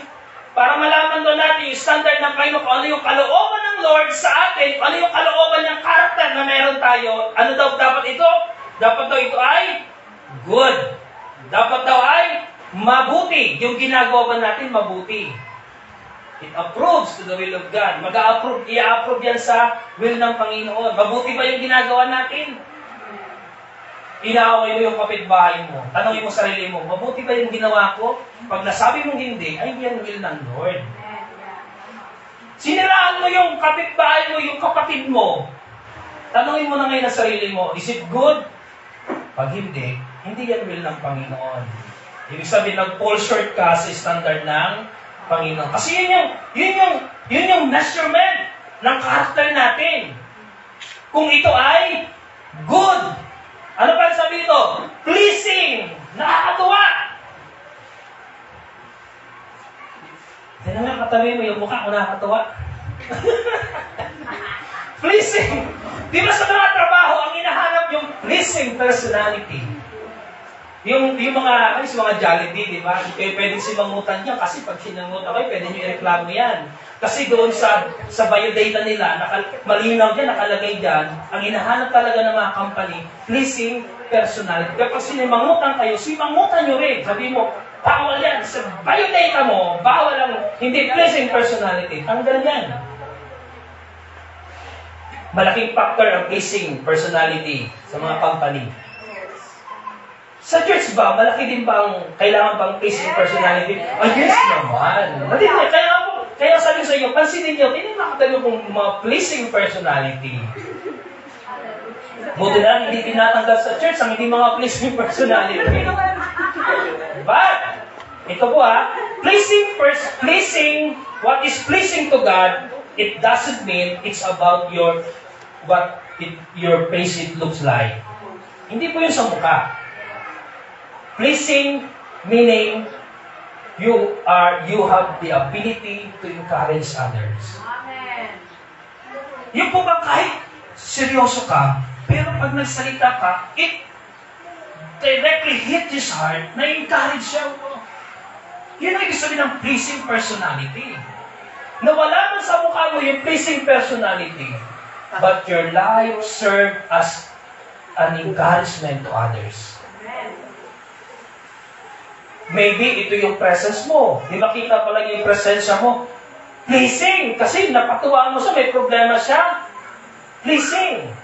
para malaman doon natin yung standard ng Panginoon, kung ano yung kalooban ng Lord sa atin, ano yung kalooban ng karakter na meron tayo, ano daw dapat ito? Dapat daw ito ay good. Dapat daw ay mabuti. Yung ginagawa natin, mabuti. It approves to the will of God. I-approve yan sa will ng Panginoon. Mabuti ba yung ginagawa natin? Inaaway mo yung kapitbahay mo. Tanongin mo sarili mo, mabuti ba yung ginawa ko? Pag nasabi mong hindi, ay hindi yan will ng Lord. Siniraan mo yung kapitbahay mo, yung kapatid mo. Tanongin mo na ngayon ang sarili mo, is it good? Pag hindi, hindi yan will ng Panginoon. Ibig sabihin, nag-fall short ka sa standard ng Panginoon. Kasi yun yung measurement ng karakter natin. Kung ito ay good. Ano pa sabi ito? Pleasing. Nakakatuwa. Tignan nga katabi mo yung mukha kung nakakatuwa. Pleasing. Di ba sa mga trabaho, ang hinahanap yung pleasing personality. Yung mga Jollibee, di ba? Kayo pwedeng simangutan niya kasi pag sinangutan kayo, pwede niyo i-reklamo yan. Kasi doon sa biodata nila, malinaw dyan, nakalagay dyan, ang hinahanap talaga ng mga company, pleasing personality. Kapag sinimangutan kayo, simangutan nyo rin. Sabi mo, bawal yan. Sa biodata mo, bawal ang hindi pleasing personality. Tanggal yan. Malaking factor ang pleasing personality sa mga company. Sa church ba, malaki din bang kailangan bang pleasing personality? Yes naman. Kaya sabi sa iyo, pansinin niyo, nakakatayo kong mga pleasing personality. Buti na hindi tinatanggal sa church ang hindi mga pleasing personality. But, ito po pleasing, what is pleasing to God, it doesn't mean it's about your face it looks like. Hindi po yun sa mukha. Pleasing meaning you have the ability to encourage others. Amen. Yung po ba kahit seryoso ka, pero pag nagsalita ka, it directly hit his heart, na-encourage siya. Yun ang ibig sabihin ng pleasing personality. Na wala man sa mukha mo yung pleasing personality, but your life serve as an encouragement to others. Maybe ito yung presence mo. Di makita pala yung presensya mo. Pleasing. Kasi napatuwaan mo siya, may problema siya. Pleasing.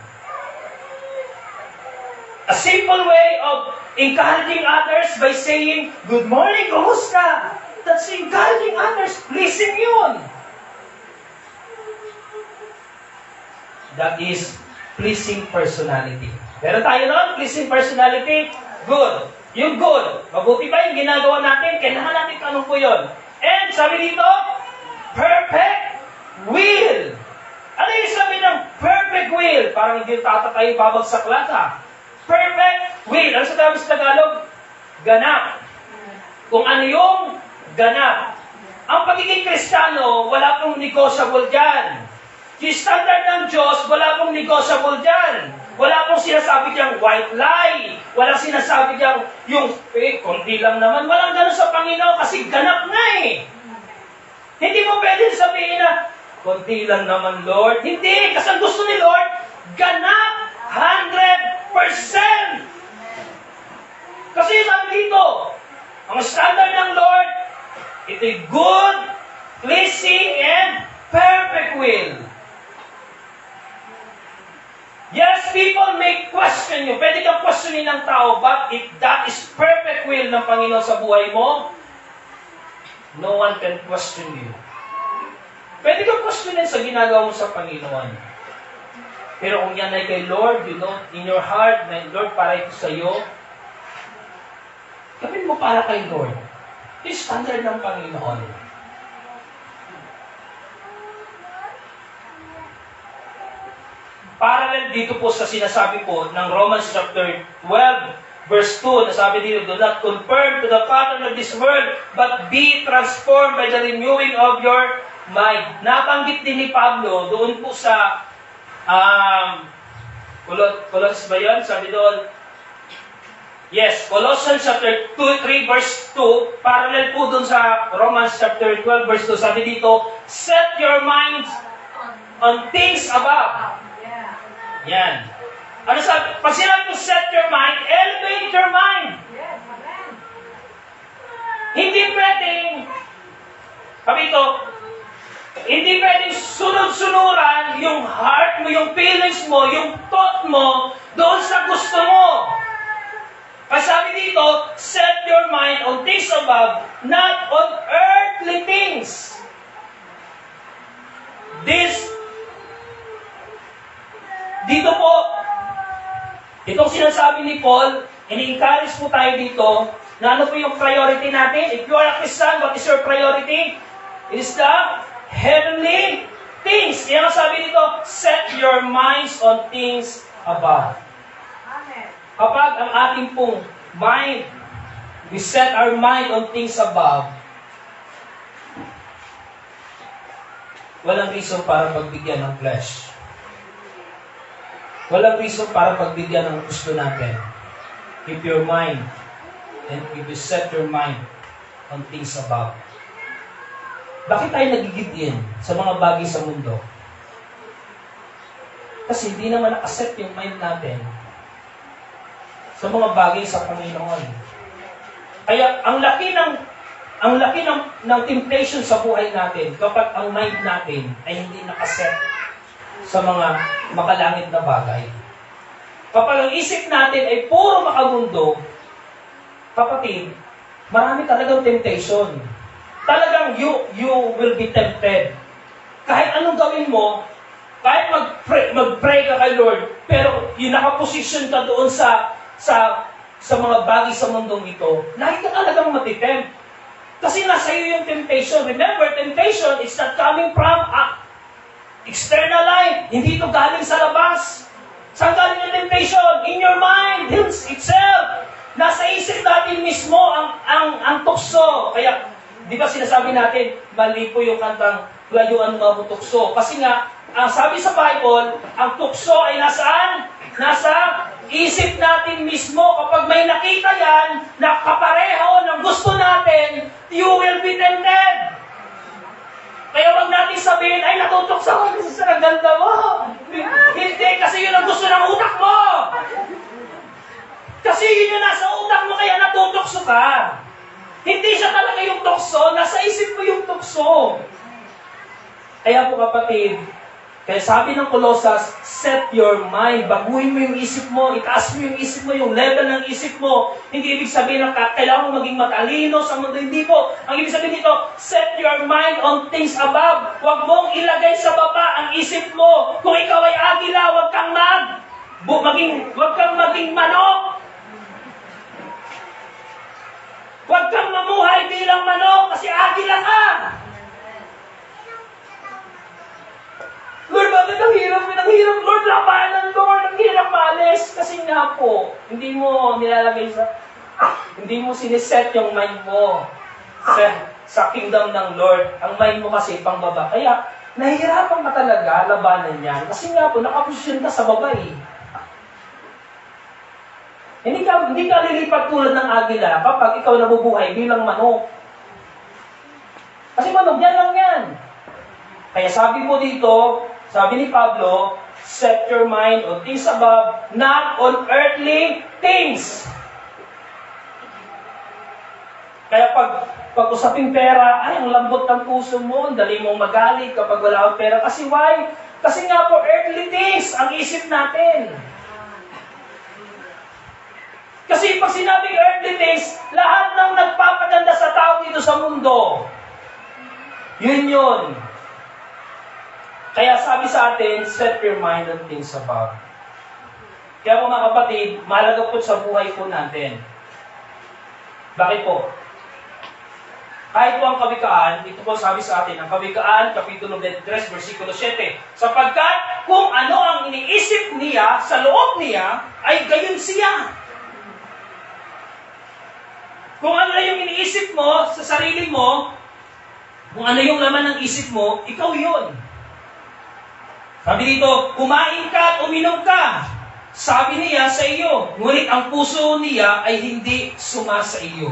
A simple way of encouraging others by saying, "Good morning, kumusta?" That's encouraging others. Pleasing yun. That is pleasing personality. Pero tayo nun, pleasing personality, good. Yung good, mabuti ba yung ginagawa natin? Kailangan natin tanong po yun. And sabi dito, perfect will. Ano yung sabi ng perfect will? Parang hindi tatatay babagsak lahat ha. Perfect will. Ano sa Tagalog? Ganap. Kung ano yung ganap. Ang pagiging Kristiyano, wala pong negotiable dyan. Yung standard ng Diyos, wala pong negotiable dyan. Wala pong sinasabi diyang white lie. Walang sinasabi diyang konti lang naman. Walang gano'n sa Panginoon kasi ganap nga eh. Hindi mo pwede sabihin na, konti lang naman, Lord. Hindi, kasi ang gusto ni Lord, ganap 100%. Kasi sabi dito, ang standard ng Lord, ito'y good, pleasing, and perfect will. Yes, people may question you. Pwede kang questionin ng tao, but if that is perfect will ng Panginoon sa buhay mo, no one can question you. Pwede kang questionin sa ginagawa mo sa Panginoon. Pero kung yan ay kay Lord, you know, in your heart, na Lord, para ito sa iyo, gawin mo para kay Lord. Ito yung standard ng Panginoon. Parallel dito po sa sinasabi po ng Romans chapter 12, verse 2, nasabi dito, do not conform to the pattern of this world, but be transformed by the renewing of your mind. Nabanggit din ni Pablo doon po sa Colossians ba yun? Sabi doon, yes, Colossians chapter 3, verse 2, parallel po doon sa Romans chapter 12, verse 2, sabi dito, set your minds on things above. Yan. Ano sabi? Pag sinabi ko set your mind, elevate your mind. Hindi pwedeng, sabi ito, hindi pwedeng sunod-sunuran yung heart mo, yung feelings mo, yung thought mo, doon sa gusto mo. Kasi sabi dito, set your mind on things above, not on earthly things. Dito po, itong sinasabi ni Paul, ini-encourage po tayo dito, na ano po yung priority natin? If you are a Christian, what is your priority? It is the heavenly things. Yan ang sabi dito, set your minds on things above. Kapag ang ating pong mind, we set our mind on things above, walang reason para pagbigyan ng flesh. Walang reason para pagbigyan ng gusto natin. Keep your mind, and if you set your mind on things above. Bakit tayo nagigidin sa mga bagay sa mundo? Kasi hindi naman nakaset yung mind natin sa mga bagay sa Panginoon. Kaya ang laki ng temptation sa buhay natin kapag ang mind natin ay hindi nakaset sa mga makalangit na bagay. Kapag ang isip natin ay puro makamundo, kapatid, marami talagang temptation. Talagang you will be tempted. Kahit anong gawin mo, kahit mag-pray ka kay Lord, pero yung nakaposition ka doon sa mga bagay sa mundong ito, lagi ka talagang matitempt. Kasi nasa iyo yung temptation. Remember, temptation is not coming from external life. Hindi ito galing sa labas. Saan galing yung temptation? In your mind itself. Nasa isip natin mismo ang tukso. Kaya, di ba sinasabi natin, mali po yung kantang layuan mo tukso. Kasi nga, ang sabi sa Bible, ang tukso ay nasaan? Nasa isip natin mismo. Kapag may nakita yan, na kapareho ng gusto natin, you will be tempted. Kaya wag natin sabihin, ay natutokso ko kasi sa ganda mo. Hindi, kasi yun ang gusto ng utak mo. Kasi yun yung nasa utak mo, kaya natutokso ka. Hindi siya talaga yung tukso, nasa isip mo yung tukso. Kaya po kapatid, kaya sabi ng Colossus, set your mind, baguhin mo yung isip mo, itaas mo yung isip mo, yung level ng isip mo. Hindi ibig sabihin na kailangan mo maging matalino sa mundo. Hindi po. Ang ibig sabihin dito, set your mind on things above. Huwag mong ilagay sa baba ang isip mo. Kung ikaw ay agila, huwag kang maging manok. Huwag kang mamuhay bilang manok kasi agila ka. Lord, bakit ang hirap? Lord, labanan, Lord, ang hirap maalis. Kasi nga po, hindi mo nilalagay hindi mo siniset yung mind mo sa kingdom ng Lord. Ang mind mo kasi pangbaba. Kaya, nahihirapan ka talaga labanan yan. Kasi nga po, nakaposisyon ka sa baba eh. Hindi ka lilipat tulad ng agila kapag ikaw nabubuhay bilang manok. Kasi manok, yan lang yan. Kaya sabi mo dito, sabi ni Pablo, set your mind on things above, not on earthly things. Kaya pag usaping pera, ay, ang lambot ng puso mo, ang dali mong magalit kapag wala kang pera. Kasi why? Kasi nga po, earthly things, ang isip natin. Kasi pag sinabing earthly things, lahat ng nagpapaganda sa tao dito sa mundo, yun. Kaya sabi sa atin, set your mind on things above. Kaya mga kapatid, mahalaga po sa buhay po natin. Bakit po? Kahit po ang kawikaan, ito po sabi sa atin, ang kawikaan, Kapitulo 23, versikulo 7, sapagkat kung ano ang iniisip niya sa loob niya, ay gayon siya. Kung ano yung iniisip mo sa sarili mo, kung ano yung laman ng isip mo, ikaw yun. Sabi dito, kumain ka at uminom ka. Sabi niya sa iyo, ngunit ang puso niya ay hindi suma sa iyo.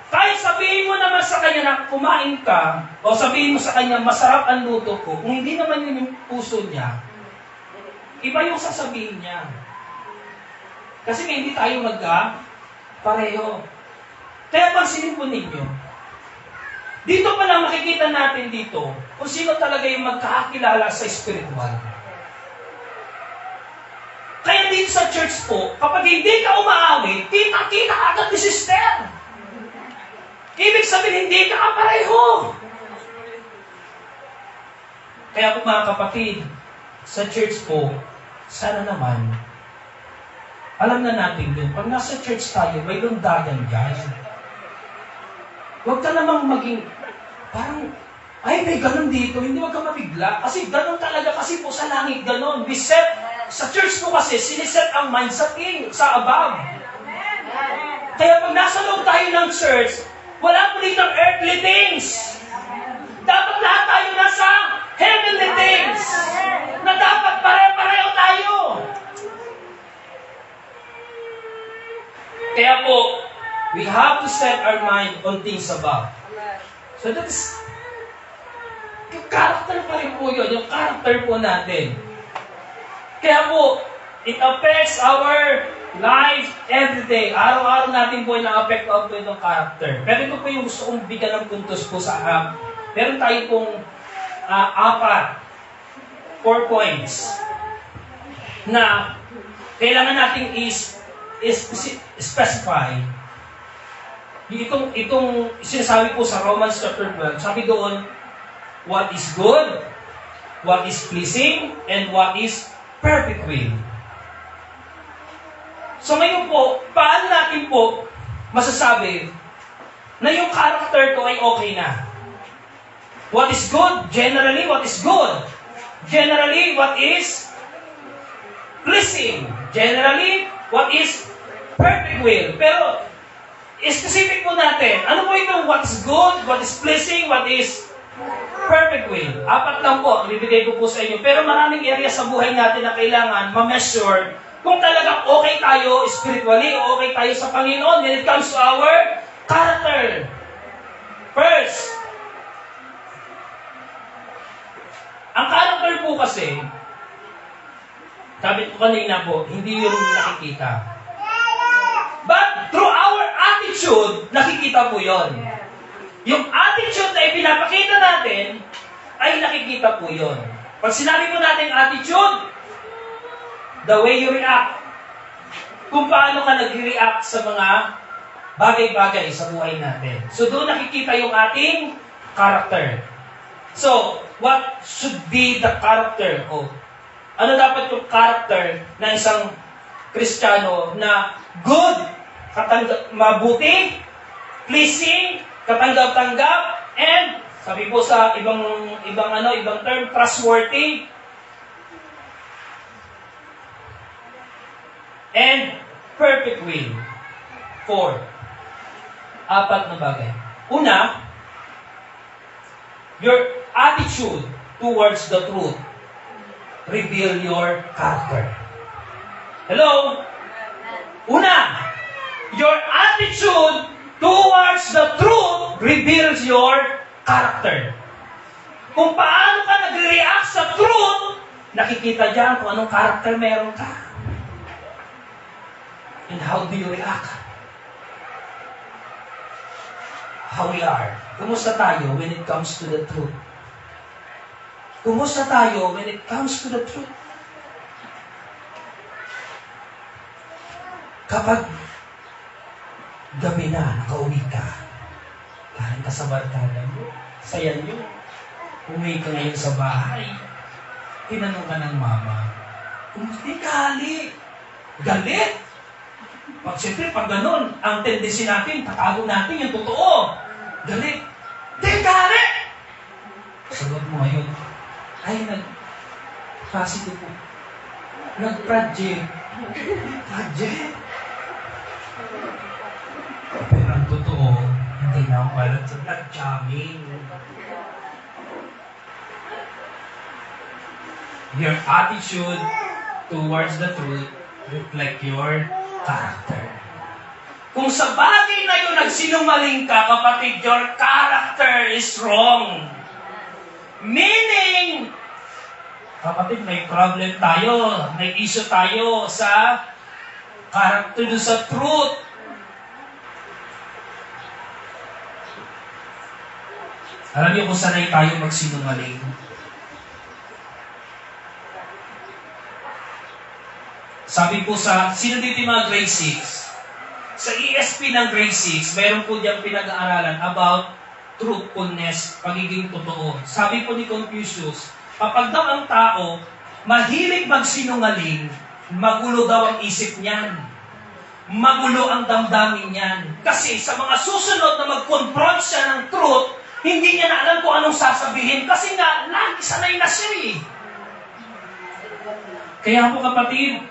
Kahit sabihin mo naman sa kanya na kumain ka, o sabihin mo sa kanya masarap ang luto ko, kung hindi naman yun yung puso niya, iba yung sasabihin niya. Kasi hindi tayo pareho. Kaya pansinin po ninyo, dito pa lang makikita natin dito kung sino talaga yung magkakakilala sa spiritual. Kaya dito sa church po, kapag hindi ka umaawit, kita-kita agad ni sister. Ibig sabihin, hindi ka kapareho. Kaya po mga kapatid, sa church po, sana naman, alam na natin yun, pag nasa church tayo, may lundagan dyan. Huwag ka namang maging, parang, ay, may ganun dito, hindi wag ka mabigla. Kasi ganun talaga, kasi po sa langit, ganun. We set, sa church po kasi, siniset ang mind sa above. Kaya pag nasa loob tayo ng church, wala po dito earthly things. Dapat lahat tayo nasa heavenly things. Na dapat pare-pareho tayo. Kaya po, we have to set our mind on things above. So that is, yung character pa rin po yun, yung character po natin. Kaya po, it affects our life every day. Araw-araw natin po na-apektuhan po itong character. Pero ito po yung gusto kong bigyan ng puntos po sa meron tayo pong 4 points na kailangan natin specify. Itong sinasabi po sa Romans chapter 12, sabi doon, what is good, what is pleasing, and what is perfect will. So ngayon po, paano natin po masasabi na yung character ko ay okay na? What is good? Generally, what is good? Generally, what is pleasing? Generally, what is perfect will? Pero, specific po natin, ano po itong what is good, what is pleasing, what is perfect will? 4 lang po, ibibigay ko po sa inyo. Pero maraming area sa buhay natin na kailangan ma-measure kung talagang okay tayo spiritually o okay tayo sa Panginoon when it comes to our character. First, ang character po kasi, sabi ko kanina po, hindi yung nakikita. But through our attitude, nakikita po yon. Yung attitude na ipinapakita natin, ay nakikita po yon. Pag sinabi po natin attitude, the way you react. Kung paano ka nag-react sa mga bagay-bagay sa buhay natin. So doon nakikita yung ating character. So, what should be the character of? Ano dapat yung character ng isang Kristiyano na good, mabuti, pleasing, katanggap-tanggap, and sabi po sa ibang term, trustworthy, and perfect will. 4. 4 na bagay. Una, your attitude towards the truth reveal your character. Hello? Una, your attitude towards the truth reveals your character. Kung paano ka nagre-react sa truth, nakikita dyan kung anong character meron ka. And how do you react? How we are. Kumusta tayo when it comes to the truth? Kumusta tayo when it comes to the truth? Kapag gabi na, nakauwi ka, galing ka sa barkada mo, saya nyo, umuwi ka ngayon sa bahay, tinanong ka ng mama, hindi kali, galit. Siyempre, pag ganun, ang tendency natin, tatago natin yung totoo. Galit. Di galit! Sagot mo ngayon, ay, nag-positive po. Nag-project. Project? Pero ang totoo, hindi na ako pala sa nag-jamming. Your attitude towards the truth reflect your character. Kung sa bagay na yun magsinungaling ka, kapatid, your character is wrong. Meaning, kapatid, may problem tayo, may issue tayo sa character, sa truth. Alam niyo kung sanay tayo magsinungaling. Sabi po sino dito yung mga grade 6? Sa ESP ng grade 6, meron po diyang pinag-aaralan about truthfulness, pagiging totoo. Sabi po ni Confucius, kapag daw ang tao mahilig magsinungaling, magulo daw ang isip niyan. Magulo ang damdamin niyan. Kasi sa mga susunod na mag-confront siya ng truth, hindi niya na alam kung anong sasabihin kasi nga, lagi sanay na siya eh. Kaya po kapatid,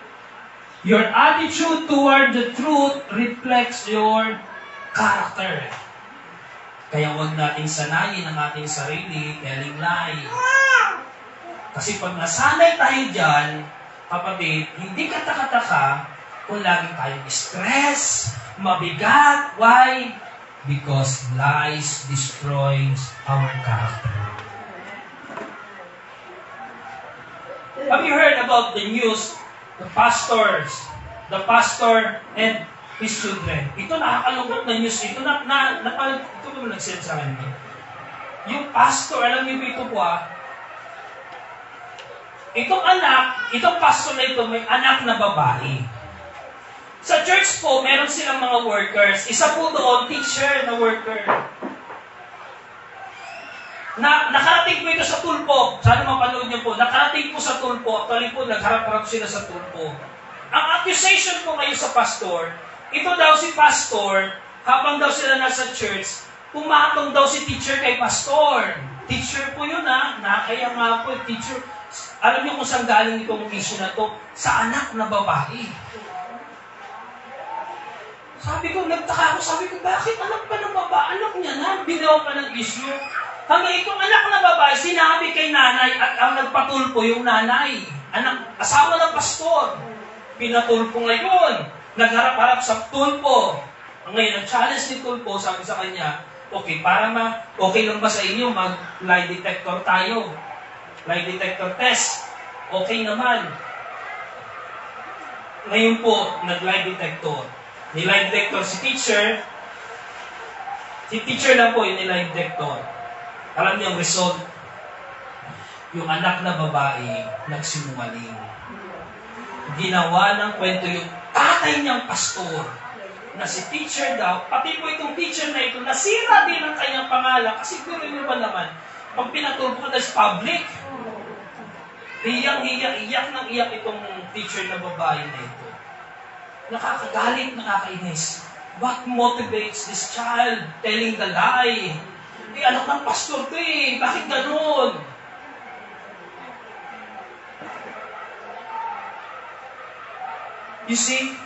your attitude toward the truth reflects your character. Kaya huwag natin sanayin ang ating sarili, telling lie. Kasi pag nasanay tayo dyan, kapatid, hindi kataka-taka kung lagi tayong stress, mabigat. Why? Because lies destroys our character. Have you heard about the news? The pastor and his children. Ito nakakalungkot na news. Ito ito ba nag-send sa akin? Yung pastor, alam niyo ba ito po itong pastor na ito, may anak na babae. Sa church po, meron silang mga workers. Isa po doon, teacher na worker. Nakarating po ito sa tulpo. Sana mapanood niyo po. Nakarating po sa tulpo. Actually po, nagharap-harap sila sa tulpo. Ang accusation po ngayon sa pastor, ito daw si pastor, habang daw sila nasa church, pumatong daw si teacher kay pastor. Teacher po yun nakaya nga po, teacher. Alam niyo kung saan galing itong issue na to? Sa anak na babae. Nagtaka ako, bakit anak pa ng babae? Anak niya na, binawa pa ng issue. Hanggang itong anak na babae, sinabi kay nanay at ang nagpatulpo yung nanay. Asawa ng pastor. Pinatulpo ngayon. Nagharap-harap sa tulpo. Ngayon, nag-challenge ni tulpo, sabi sa kanya, okay lang ba sa inyo mag-lie detector tayo? Lie detector test. Okay naman. Ngayon po, nag-lie detector. Ni-lie detector si teacher. Si teacher lang po yung ni-lie detector. Alam niyo ang result? Yung anak na babae nagsinungaling. Ginawa ng kwento yung tatay niyang pastor na si teacher daw, pati po itong teacher na ito, nasira din ang kanyang pangalan kasi pero yun ba naman, pag pinatulpo na sa public, iyak itong teacher na babae na ito. Nakakagalit, nakakainis. What motivates this child telling the lie? Anak ng pastor to bakit ganun? You see,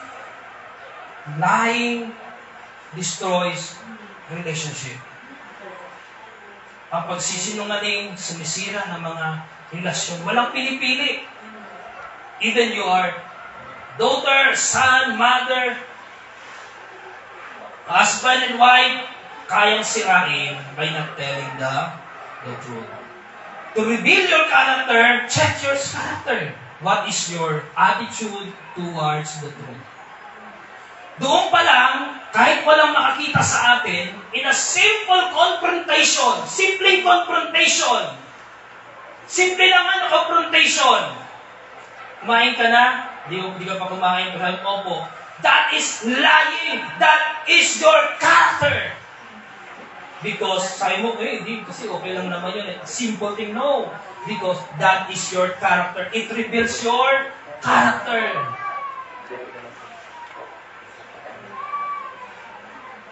lying destroys relationship. Ang pagsisinungaling, sumisira ng mga relasyon. Walang pinipili. Even you are daughter, son, mother, husband and wife, kayang sirain by not telling the truth. To reveal your character, check your character. What is your attitude towards the truth? Doon pa lang, kahit walang makakita sa atin, in a simple confrontation, simple lang confrontation. Kumain ka na? Di ka pa kumain, pero opo. That is lying. That is your character. Because sabi mo, di, kasi okay lang naman yun. Simple thing, no. Because that is your character. It reveals your character.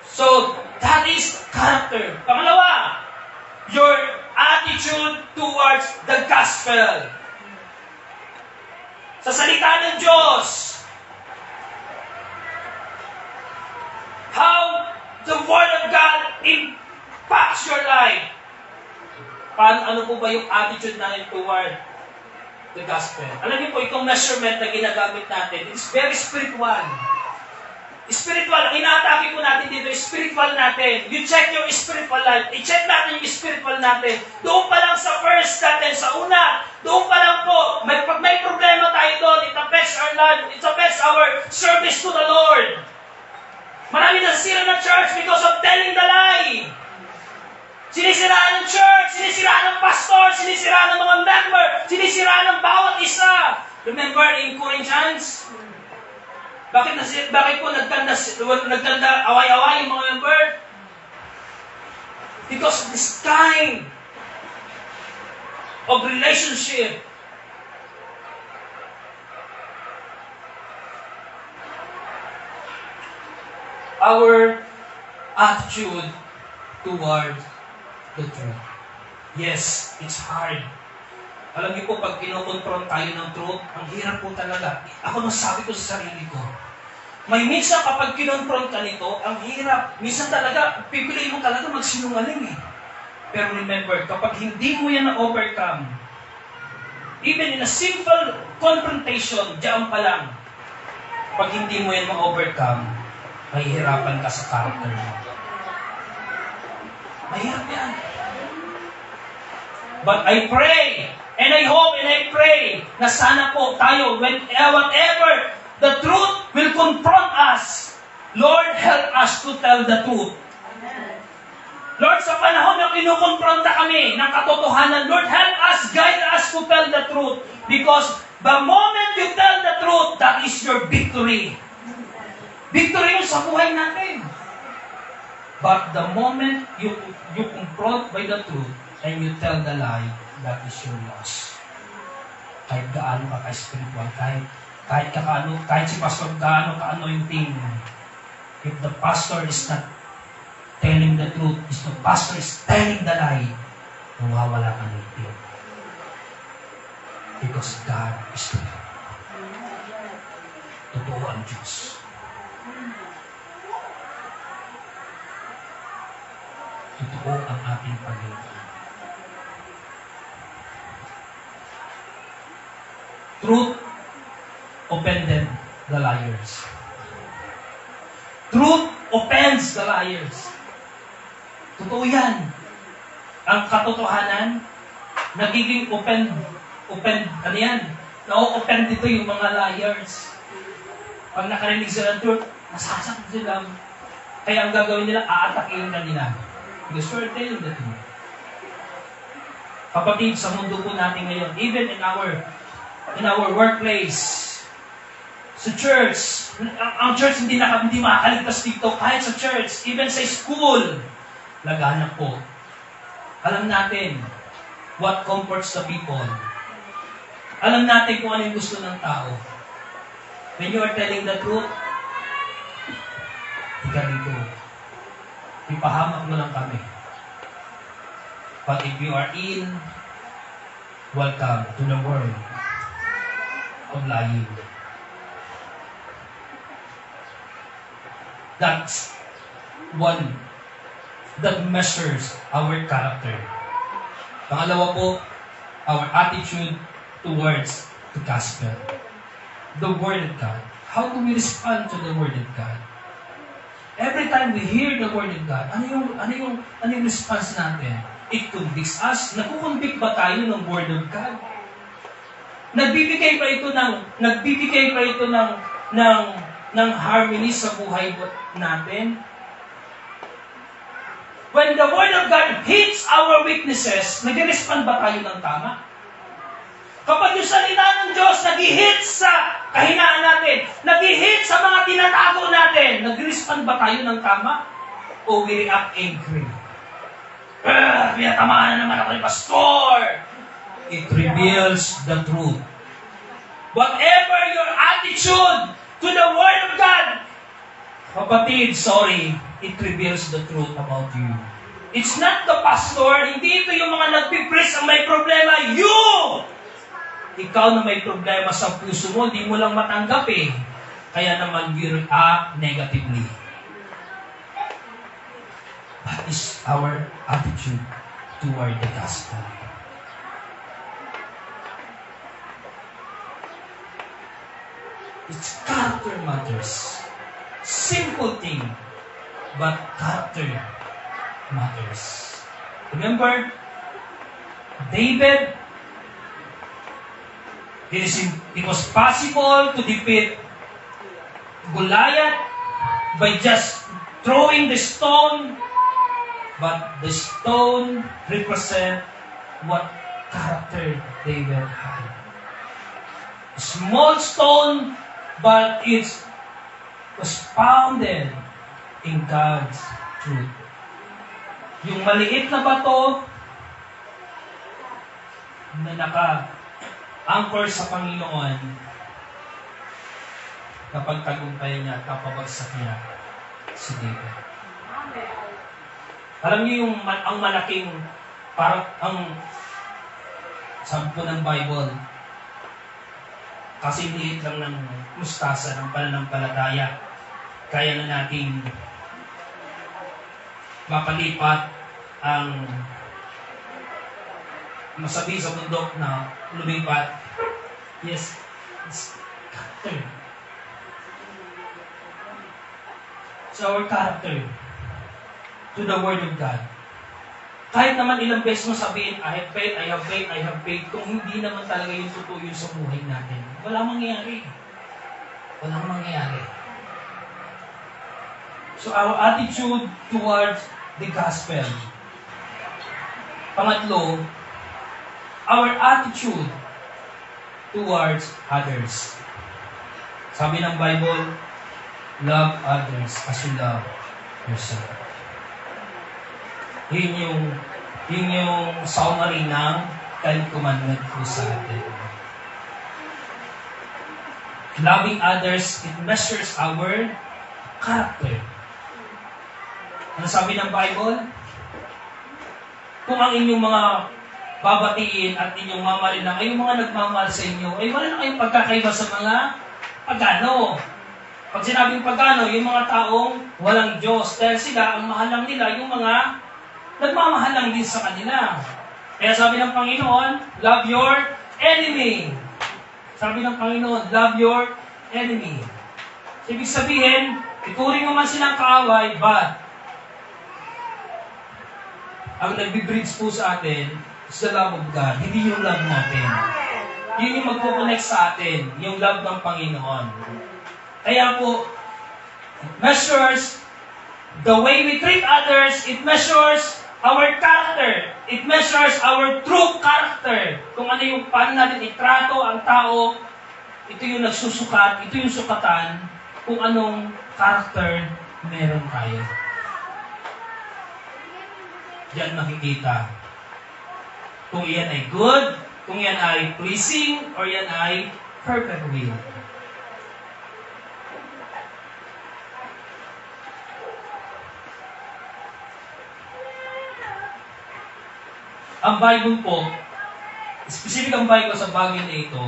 So, that is character. Pangalawa, your attitude towards the gospel. Sa salita ng Diyos, how the Word of God impacts your life. Ano po ba yung attitude natin toward the gospel? Alam niyo po, itong measurement na ginagamit natin, it's very spiritual. Spiritual, ang inaatake po natin dito, spiritual natin. You check your spiritual life. I-check natin yung spiritual natin. Doon pa lang sa first natin, sa una, doon pa lang po, pag may problema tayo doon, it affects our life, it affects our service to the Lord. Marami nasisira ng church because of telling the lie. Sinisiraan ng church, sinisiraan ng pastor, sinisiraan ng mga member, sinisiraan ng bawat isa. Remember in Corinthians? Bakit po nagtanda away-away yung mga member? Because of this kind of relationship. Our attitude towards the truth. Yes, it's hard. Alam niyo po, pag kinokonfront tayo ng truth, ang hirap po talaga. Ako nasabi ko sa sarili ko, may minsan kapag kinonfront ka nito, ang hirap. Minsan talaga, pipiliin mo talaga magsinungaling eh. Pero remember, kapag hindi mo yan na-overcome, even in a simple confrontation, diyan pa lang, pag hindi mo yan ma-overcome, mahihirapan ka sa character mo. Mahirap yan. But I pray, and I hope and I pray na sana po tayo, whatever the truth will confront us, Lord, help us to tell the truth. Lord, sa panahon na kinukonfronta kami ng katotohanan, Lord, help us, guide us to tell the truth. Because the moment you tell the truth, that is your victory. Victory yun sa buhay natin. But the moment you confront by the truth, and you tell the lie, that is your loss. Kahit gaano ka ka-spiritual, kahit si pastor gaano ka-anointing, if the pastor is not telling the truth, if the pastor is telling the lie, mawawala ka ng truth. Because God is truth. Totoo ang Diyos. Totoo ang ating Panginoon. Truth offended the liars. Truth offends the liars. Totoo yan. Ang katotohanan, nagiging offend, ano yan? Na-offend dito yung mga liars. Pag nakarinig sila ng truth, masasakit sila. Kaya ang gagawin nila, aatakin ka nila. Because we're telling the truth. Kapatid, sa mundo po natin ngayon, even in our workplace, sa church, ang church hindi makakaligtas dito, kahit sa church, even sa school, laganap po. Alam natin what comforts the people. Alam natin kung ano yung gusto ng tao. When you are telling the truth, ika dito, ipahamak mo lang kami. But if you are in, welcome to the world of lying. That's one that measures our character. Pangalawa po, our attitude towards the gospel. The Word of God. How do we respond to the Word of God? Every time we hear the Word of God, ano yung response natin? It convicts us. Nakukonvict ba tayo ng Word of God? Nagbibigay pa ito ng harmony sa buhay natin? When the Word of God hits our weaknesses, nag-respond ba tayo ng tama? Kapag yung salita ng Diyos nag-hit sa kahinaan natin, nag-hit sa mga tinatago natin, nag-respond ba tayo ng tama? O we react angry? Pinatamaan na naman ako ni Pastor! It reveals the truth. Whatever your attitude to the Word of God, kapatid, sorry, it reveals the truth about you. It's not the pastor, hindi ito yung mga nagpipreach ang may problema. You! Ikaw na may problema sa puso mo, hindi mo lang matanggap eh. Kaya naman you react negatively. That is our attitude toward the gospel. It's character matters. simple thing, but character matters. Remember, David, it was possible to defeat Goliath by just throwing the stone, but the stone represent what character David had. A small stone, but it was founded in God's truth. Yung maliit na bato na naka-anchor sa Panginoon, kapag tagumpay niya, kapabagsak niya si David. Alam niyo yung ang malaking, parang ang sabi po ng Bible, kasi liit lang ng mustasa ng pananampalataya, kaya na nating mapalipat ang masabi sa bundok na lumipat. Yes, it's character. It's our character to the Word of God. Kahit naman ilang beses mo sabihin, I have faith, I have faith, I have faith, kung hindi naman talaga yung totoo yun sa buhay natin, walang mangyayari. Walang mangyayari. So our attitude towards the gospel. Pangatlo, our attitude towards others. Sabi ng Bible, love others as you love yourself. Yun yung summary ng 10 commandment ko sa atin. Loving others, it measures our character. Ano sabi ng Bible? Kung ang inyong mga babatiin at inyong mamalinang ay yung mga nagmamahal sa inyo, ay wala na kayong pagkakaiba sa mga pagano. Pag sinabing pagano, yung mga taong walang Diyos, dahil sila, ang mahal lang nila, yung mga nagmamahal lang din sa kanila. Kaya sabi ng Panginoon, love your enemy. Sabi ng Panginoon, love your enemy. Ibig sabihin, ituring mo man silang kaaway, but ang nagbe-bridge po sa atin is the love of God, hindi yung love natin. Yun yung magpo-connect sa atin, yung love ng Panginoon. Kaya po, it measures the way we treat others, it measures our character. It measures our true character. Kung ano yung paano natin itrato ang tao, ito yung nagsusukat, ito yung sukatan kung anong character meron tayo. Diyan makikita kung iyan ay good, kung iyan ay pleasing, or iyan ay perfect will. Ang Bible po, specific ang Bible sa bagay na ito,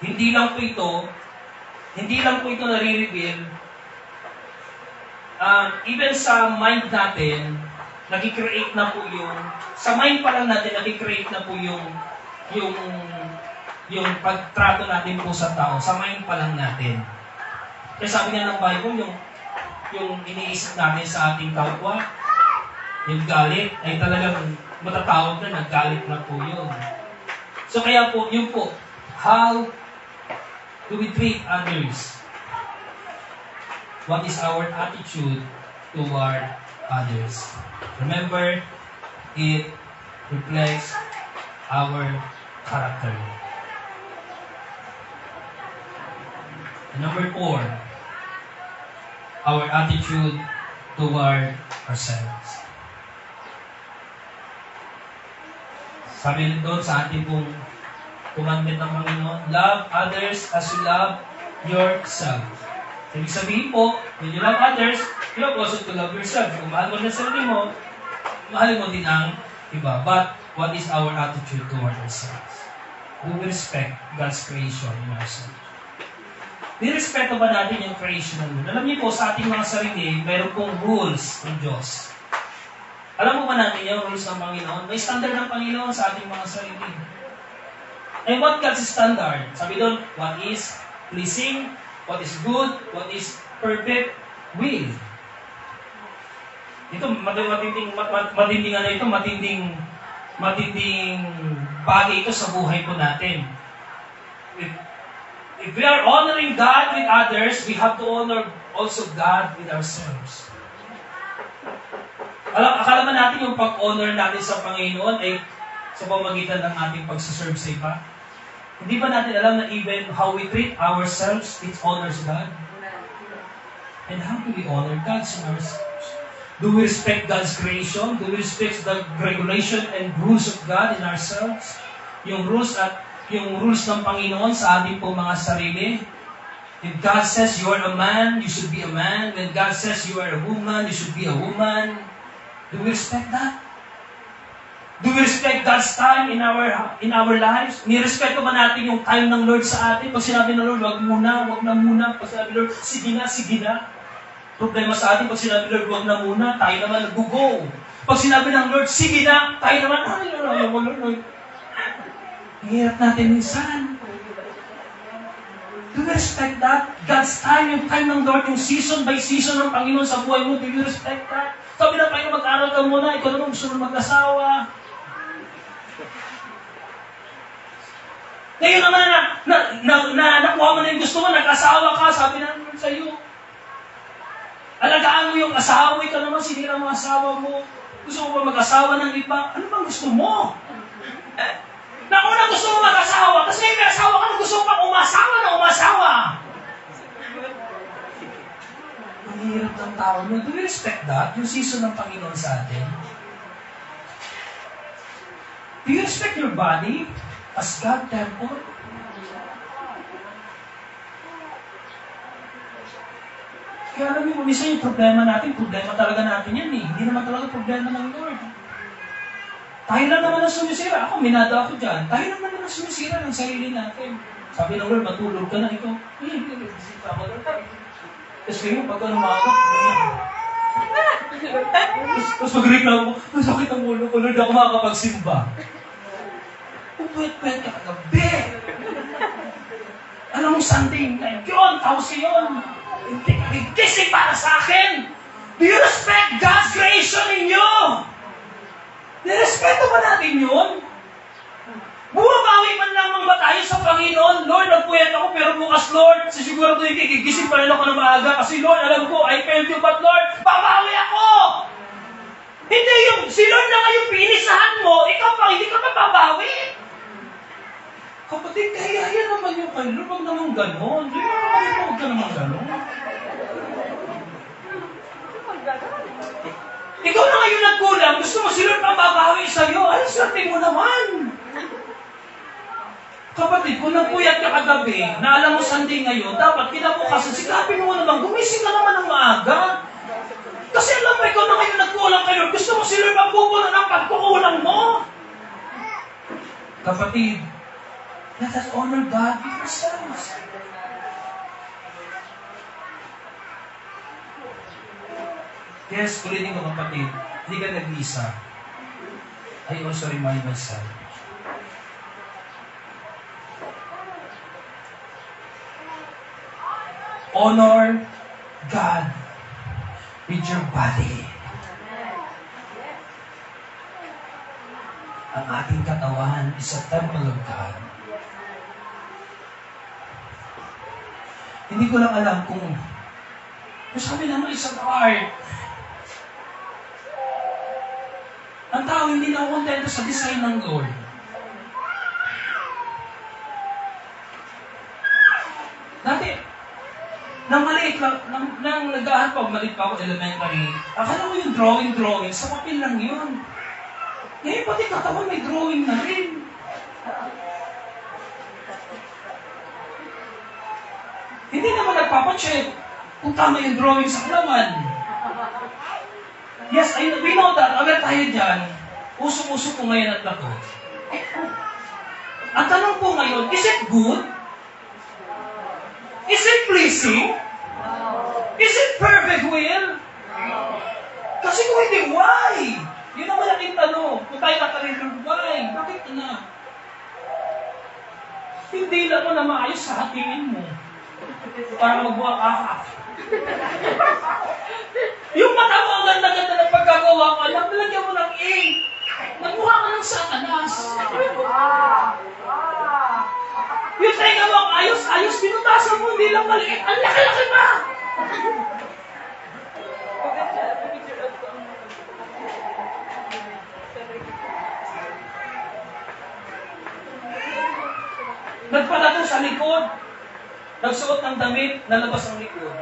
hindi lang po ito nare-reveal, even sa mind natin, nag-create na po sa mind pa lang natin, nag-create na po yung pagtrato natin po sa tao, sa mind pa lang natin. Kaya sabi nga ng Bible, yung iniisip natin sa ating kapwa, yung galit ay talagang matatawag na, naggalit na po yun. So kaya po, yun po, how do we treat others? What is our attitude toward others? Remember, it reflects our character. And number 4, our attitude toward ourselves. Sabi doon sa ating pong commandment ng Panginoon, love others as you love yourself. Ibig sabihin po, when you love others, you have also to love yourself. Kung mahal mo na sarili mo, mahal mo din ang iba. But, what is our attitude toward ourselves? Do we respect God's creation in ourselves? Nirespeto ba natin yung creation ng Lord? Alam niyo po, sa ating mga sarili, mayroon pong rules ng Diyos. Alam mo ba natin yung rules ng Panginoon? May standard ng Panginoon sa ating mga sarili. And what God's standard? Sabi doon, what is pleasing what is good, what is perfect will. Ito, matinding bagay ito sa buhay po natin. If we are honoring God with others, we have to honor also God with ourselves. Akala ba natin yung pag-honor natin sa Panginoon ay sa pamagitan ng ating pagsaserve sa iba? Hindi ba natin alam na even how we treat ourselves, it honors God? And how do we honor God in ourselves? Do we respect God's creation? Do we respect the regulation and rules of God in ourselves? Yung rules ng Panginoon sa ating pong mga sarili. If God says you are a man, you should be a man. When God says you are a woman, you should be a woman. Do we respect that? Do we respect God's time in our lives? Nirespeto ba natin yung time ng Lord sa atin? Pag sinabi ng Lord, wag na muna. Pag sinabi ng Lord, sige na. Problema sa atin, pag sinabi ng Lord, wag na muna, tayo naman nag-go. Pag sinabi ng Lord, sige na, tayo naman, ayaw mo Lord. Hirap natin minsan. Do you respect that? God's time, yung time ng Lord, yung season by season ng Panginoon sa buhay mo, do you respect that? Sabi na Panginoon, mag-aral ka muna, ikaw naman gusto mo mag-asawa. Ngayon naman nakuha mo na yung gusto mo, nag-asawa ka, sabi na naman sa iyo. Alagaan mo yung asawa mo, ikaw naman sinira mo asawa mo. Gusto mo ba mag-asawa ng iba? Ano bang gusto mo? Nauna gusto mo mag-asawa, kasi may asawa ka na gusto mo pang umasawa. Ang hirap ng tao mo. Do you respect that? Yung season ng Panginoon sa atin? Do you respect your body as God temple? Kaya alam mo, minsan yung problema talaga natin yan eh. Hindi naman talaga problema ng Lord. Tayo lang naman ang sumisira. Minado ako dyan. Tayo naman ang sumisira ng sarili natin. Sabi ng Lord, matulog ka na ito. Tapos kayo, pagka lumakot, tapos magreklamo mo, masakit ang ulo ko, Lord, ako makakapagsimba. Puwet-puwet ka kagabi. Alam mo, Sunday night yun, tapos yun. Hindi gising para sa akin. Do you respect God's creation in you? Nirespeto ba natin yun? Bumabawi man lamang ba tayo sa Panginoon? Lord, nagpuyat ako, pero bukas, Lord, siguro hindi gigising pa rin ako ng maaga kasi, Lord, alam ko, I failed you, but Lord, babawi ako! Hindi yung, si Lord na nga yung pinisahan mo, ikaw pa, hindi ka pa babawi. Kapatid, kaya naman yung kay Lord, huwag naman gano'n. Di ba kapatid mo, huwag ka naman gano'n? Ikaw na ngayon nagkulang, gusto mo si Lord ang babawi sa'yo, ay, swerte mo naman. Kapatid, kung nagpuyat ka kagabi, na alam mo Sunday ngayon, dapat kinabukasan, sikapin mo naman, gumising ka naman ng maaga. Kasi alam mo, ikaw na ngayon nagkulang kay Lord, gusto mo si Lord ang pupunan ng pagkukulang mo. Kapatid, let us honor God with ourselves. Yes, ulitin ko kapatid, hindi ka nag-iisa. I also remind myself. Honor God with your body. Ang ating katawan is a temple of God. Hindi ko lang alam kung sabi naman isang art. Ang tao hindi na kontento sa design ng Lord. Dati, nang maliit lang, nang nag-aaral pa, maliit pa ako, elementary, akala ko yung drawing, sa papel lang yun. Ngayon pati katawan may drawing na rin. Hindi naman nagpapacheck kung tama yung drawing sa katawan. Yes, we know that. Agad tayo dyan, usok-usok po ngayon at lato. Ang tanong po ngayon, is it good? Is it pleasing? Is it perfect will? Kasi kung hindi, why? Yun ang malaking tanong. Kung tayo nakalilog, why? Bakit na? Hindi lang mo na maayos sa hatingin mo. Para magbuha ka. Yung mata mo, ang ganda-ganda ng pagkagawa ko, alam, nalagyan mo ng A. Nagmukha ka ng satanas. Yung tenga mo, ang ayos-ayos, pinutasan mo, hindi lang maliit. Ang laki-laki pa! Nagpalato sa likod. Nagsuot ng damit, nalabas ang likod.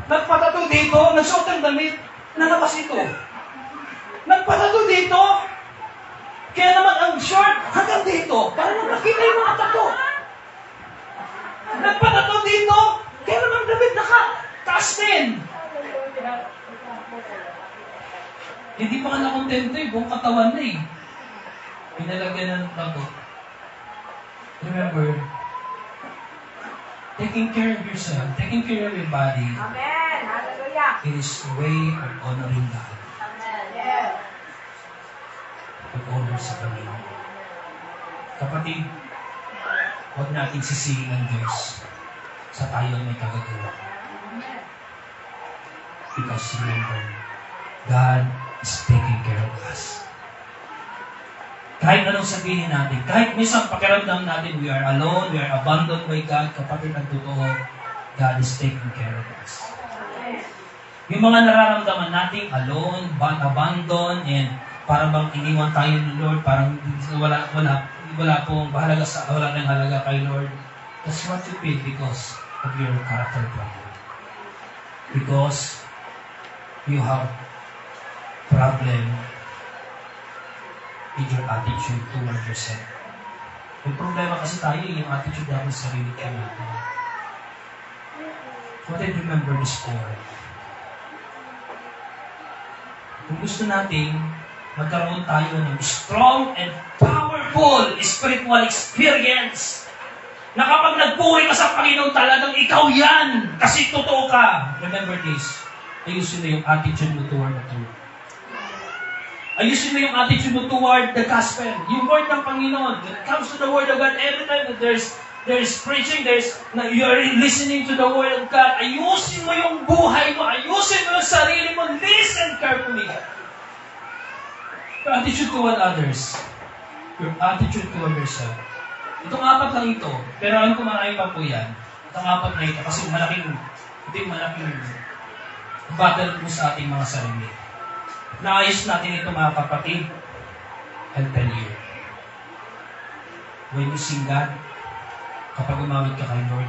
Nagpatato dito, nagsuot ng damit, nalabas ito. Nagpatato dito, kaya naman ang short hanggang dito, para nang nakita yung mga tato. Nagpatato dito, kaya naman ang damit naka-taas din. Hindi pa ka nakontento eh, buong katawan na eh. Pinalagyan ng tato. Remember, taking care of yourself, taking care of your body, Amen. Hallelujah. it is a way of honoring God. Yes. Pag-honor sa Panginoon. Kapatid, huwag natin sisihin ang Diyos sa tayo may kagagawa. Because remember, God is taking care of us. Kahit anong sabihin natin, kahit minsan pakiramdam natin, we are alone, we are abandoned by God, kapatid, ang totoo, God is taking care of us. Yung mga nararamdaman natin, alone, abandoned, and parang bang iniwan tayo ni Lord, parang wala pong wala nang halaga kay Lord. That's what you feel because of your character problem. Because you have problem with your attitude toward yourself. May problema kasi tayo, yung attitude natin sa sarili natin. What I remember this for? Kung gusto natin magkaroon tayo ng strong and powerful spiritual experience na kapag nagpuri ka sa Panginoon, talagang ikaw yan kasi totoo ka. Remember this, ayusin mo yung attitude mo toward the truth. Ayusin mo yung attitude mo toward the gospel. Yung word ng Panginoon. When it comes to the word of God, every time that there's preaching, you're listening to the word of God, ayusin mo yung buhay mo, ayusin mo yung sarili mo, listen carefully. Your attitude toward others. Your attitude toward yourself. Itong apat lang ito, pero alam ko marami pa po yan. Itong apat na ito, kasi malaking battle mo sa ating mga sarili. Naayos natin ito mga kapatid. I'll tell you. When you sing God, kapag umawit ka kay Lord,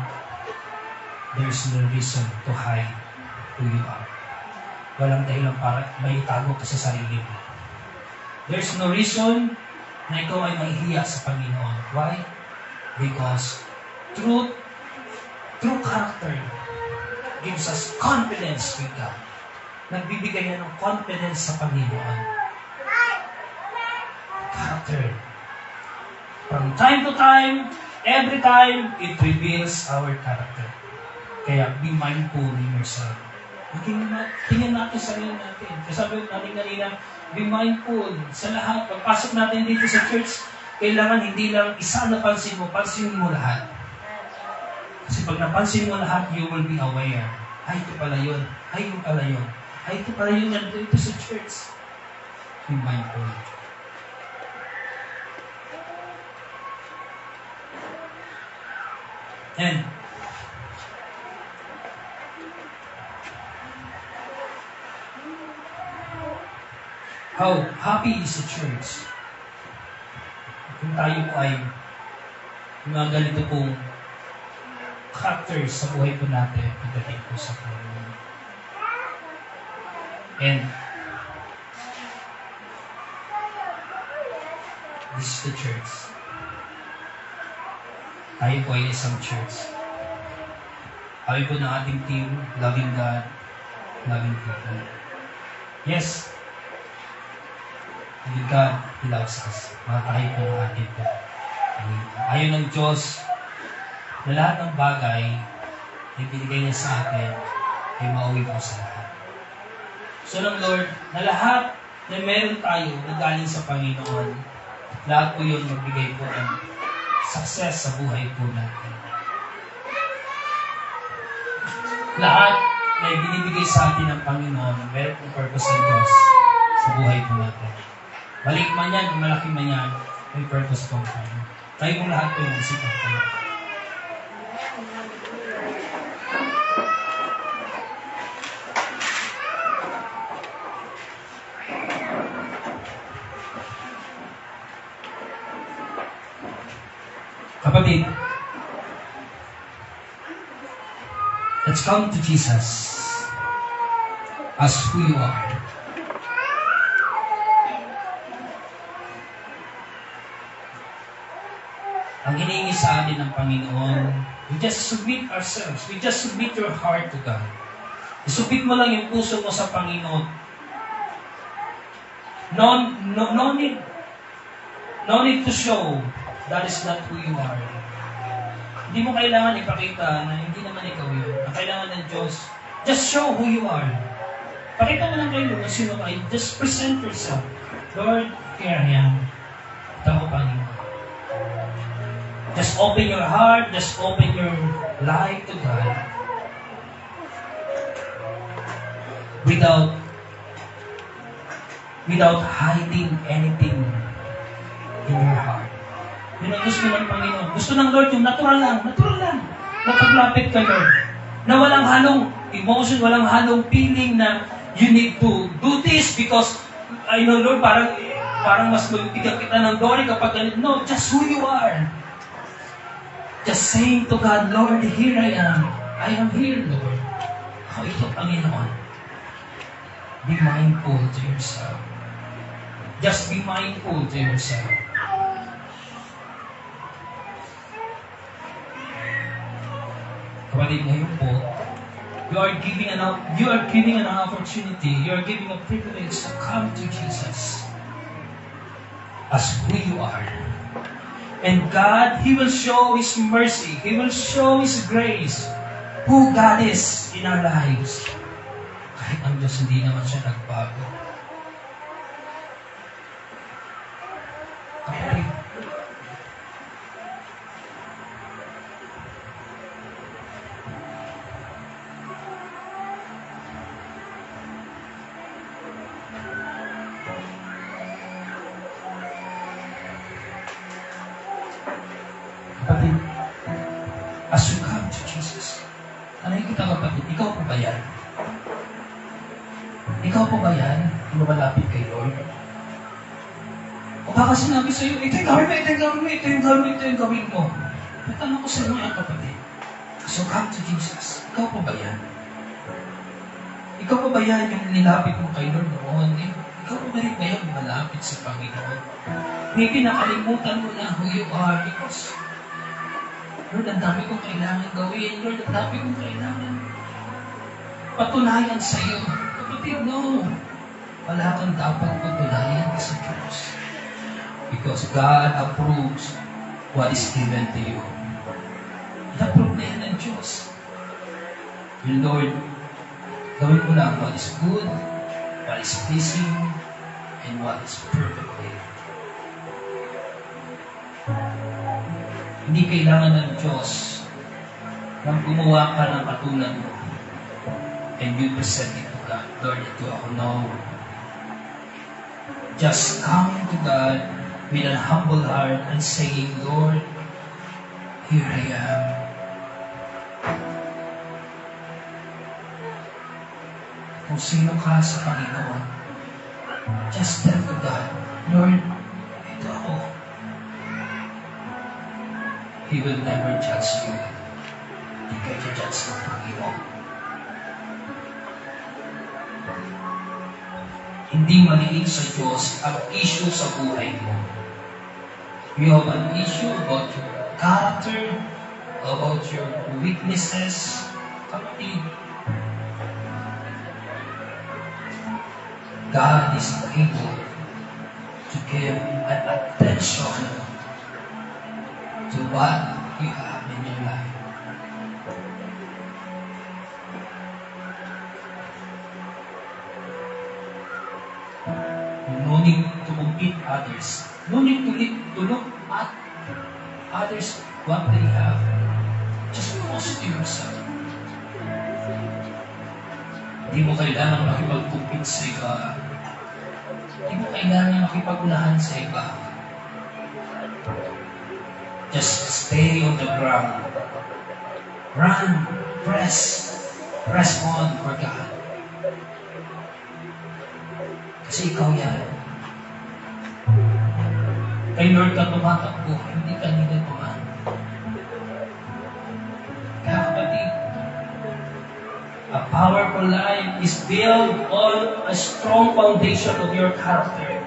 there's no reason to hide who you are. Walang dahilan para may itago ka sa sarili mo. There's no reason na ikaw ay mahihiya sa Panginoon. Why? Because true character gives us confidence with God. Nagbibigay yan ng confidence sa Panginoon. Character. From time to time, every time, it reveals our character. Kaya, be mindful in yourself. Tingnan natin sa sarili natin. Kasi sabi natin kanina, be mindful sa lahat. Pagpasok natin dito sa church, kailangan hindi lang isa na pansin mo lahat. Kasi pag napansin mo lahat, you will be aware. Ay, ito pala yun. Ay, ito pala yun. Ay, ito pala yung nandito sa church. Be mindful. And, how happy is the church? Kung tayo po ay mga ganito pong characters sa buhay po natin, pagdating po sa Panginoon. And this is the church. Tayo po ay isang church. Tayo po ng ating team, loving God, loving people. Yes, and God, He loves us. Mga tayo po ng ating po. Ayaw ng Diyos na lahat ng bagay na binigay niya sa atin ay mauwi po sa lahat. So ng Lord, na lahat na meron tayo na galing sa Panginoon, lahat po yun magbigay po ng success sa buhay po natin. Lahat na ibinibigay sa atin ng Panginoon, meron pong purpose ng Diyos sa buhay po natin. Maliit man yan, malaki man yan, may purpose po ang Panginoon. Kayo mong lahat po yung isipan ko. Kapatid, let's come to Jesus as who you are. Ang hinihingi sa atin ng Panginoon, we just submit ourselves. We just submit your heart to God. Isubmit mo lang yung puso mo sa Panginoon. No need to show that is not who you are. Hindi mo kailangan ipakita na hindi naman ikaw yun. Ang kailangan ng Diyos, just show who you are. Pakita mo lang kayo kung sino ka. Just present yourself. Lord, here I am. Ito ako, Panginoon. Just open your heart, just open your life to God. Without hiding anything in your heart. Yun ang gusto ng Panginoon. Gusto ng Lord yung natural lang. Napaglapit ka, Lord. Na walang halong emotion, walang halong feeling na you need to do this because, I know, Lord, parang mas magbibigyan kita ng glory kapag ganito. No, just who you are. Just saying to God, Lord, here I am. I am here, Lord. Ako ito, Panginoon. Be mindful to yourself. Just be mindful to yourself. Kapatid, ngayon po, you are giving an opportunity, you are giving a privilege to come to Jesus as who you are. And God, He will show His mercy, He will show His grace, who God is in our lives. Kahit ang Diyos hindi naman siya nagbago. Kapatid, as you come to Jesus, tanay kita kapatid, ikaw po ba yan? Ikaw po ba yan? Lumalapit kay Lord? O baka sinabi sa'yo, ito yung gawin mo. Natanong ko sa inyo yan, kapatid. So come to Jesus. Ikaw po ba yan? Ikaw po ba yan yung nilapit mo kay Lord noon? Ikaw po ba rin ba yan malapit sa Panginoon? Maybe nakalimutan mo na who you are because Lord, ang dami kong kailangan gawin. Lord, ang dami kong kailangan patunayan sa iyo. Kapatid, no. Wala kang dapat patunayan sa Diyos. Because God approves what is given to you. I-approve na yan ng Diyos. Yung Lord, gawin mo lang what is good, what is pleasing, and what is perfect will. Hindi kailangan ng Diyos nang gumawa ka ng katulad mo and you present it to God. Lord, ito ako. No. Just coming to God with an humble heart and saying, Lord, here I am. Kung sino ka sa Panginoon, just tell to God, Lord, ito ako. He will never judge you. Hindi ka judge ng Panginoon. Hindi maliit sa Diyos ang issue sa buhay mo. You have an issue about your character, about your weaknesses. Kapatid, God is able to give an attention to what you have in your life. No need to compete others. No need to look at others, what they have. Just focus to yourself. Hindi mo kailangan makipagtupid sa iba. Hindi mo kailangan makipaglahan sa iba. Just stay on the ground. Run, press on for God. Kasi ikaw yan. Kay Lord ka tumatakbo, hindi ka nila tumaan. Kaya kapatid, a powerful life is built on a strong foundation of your character.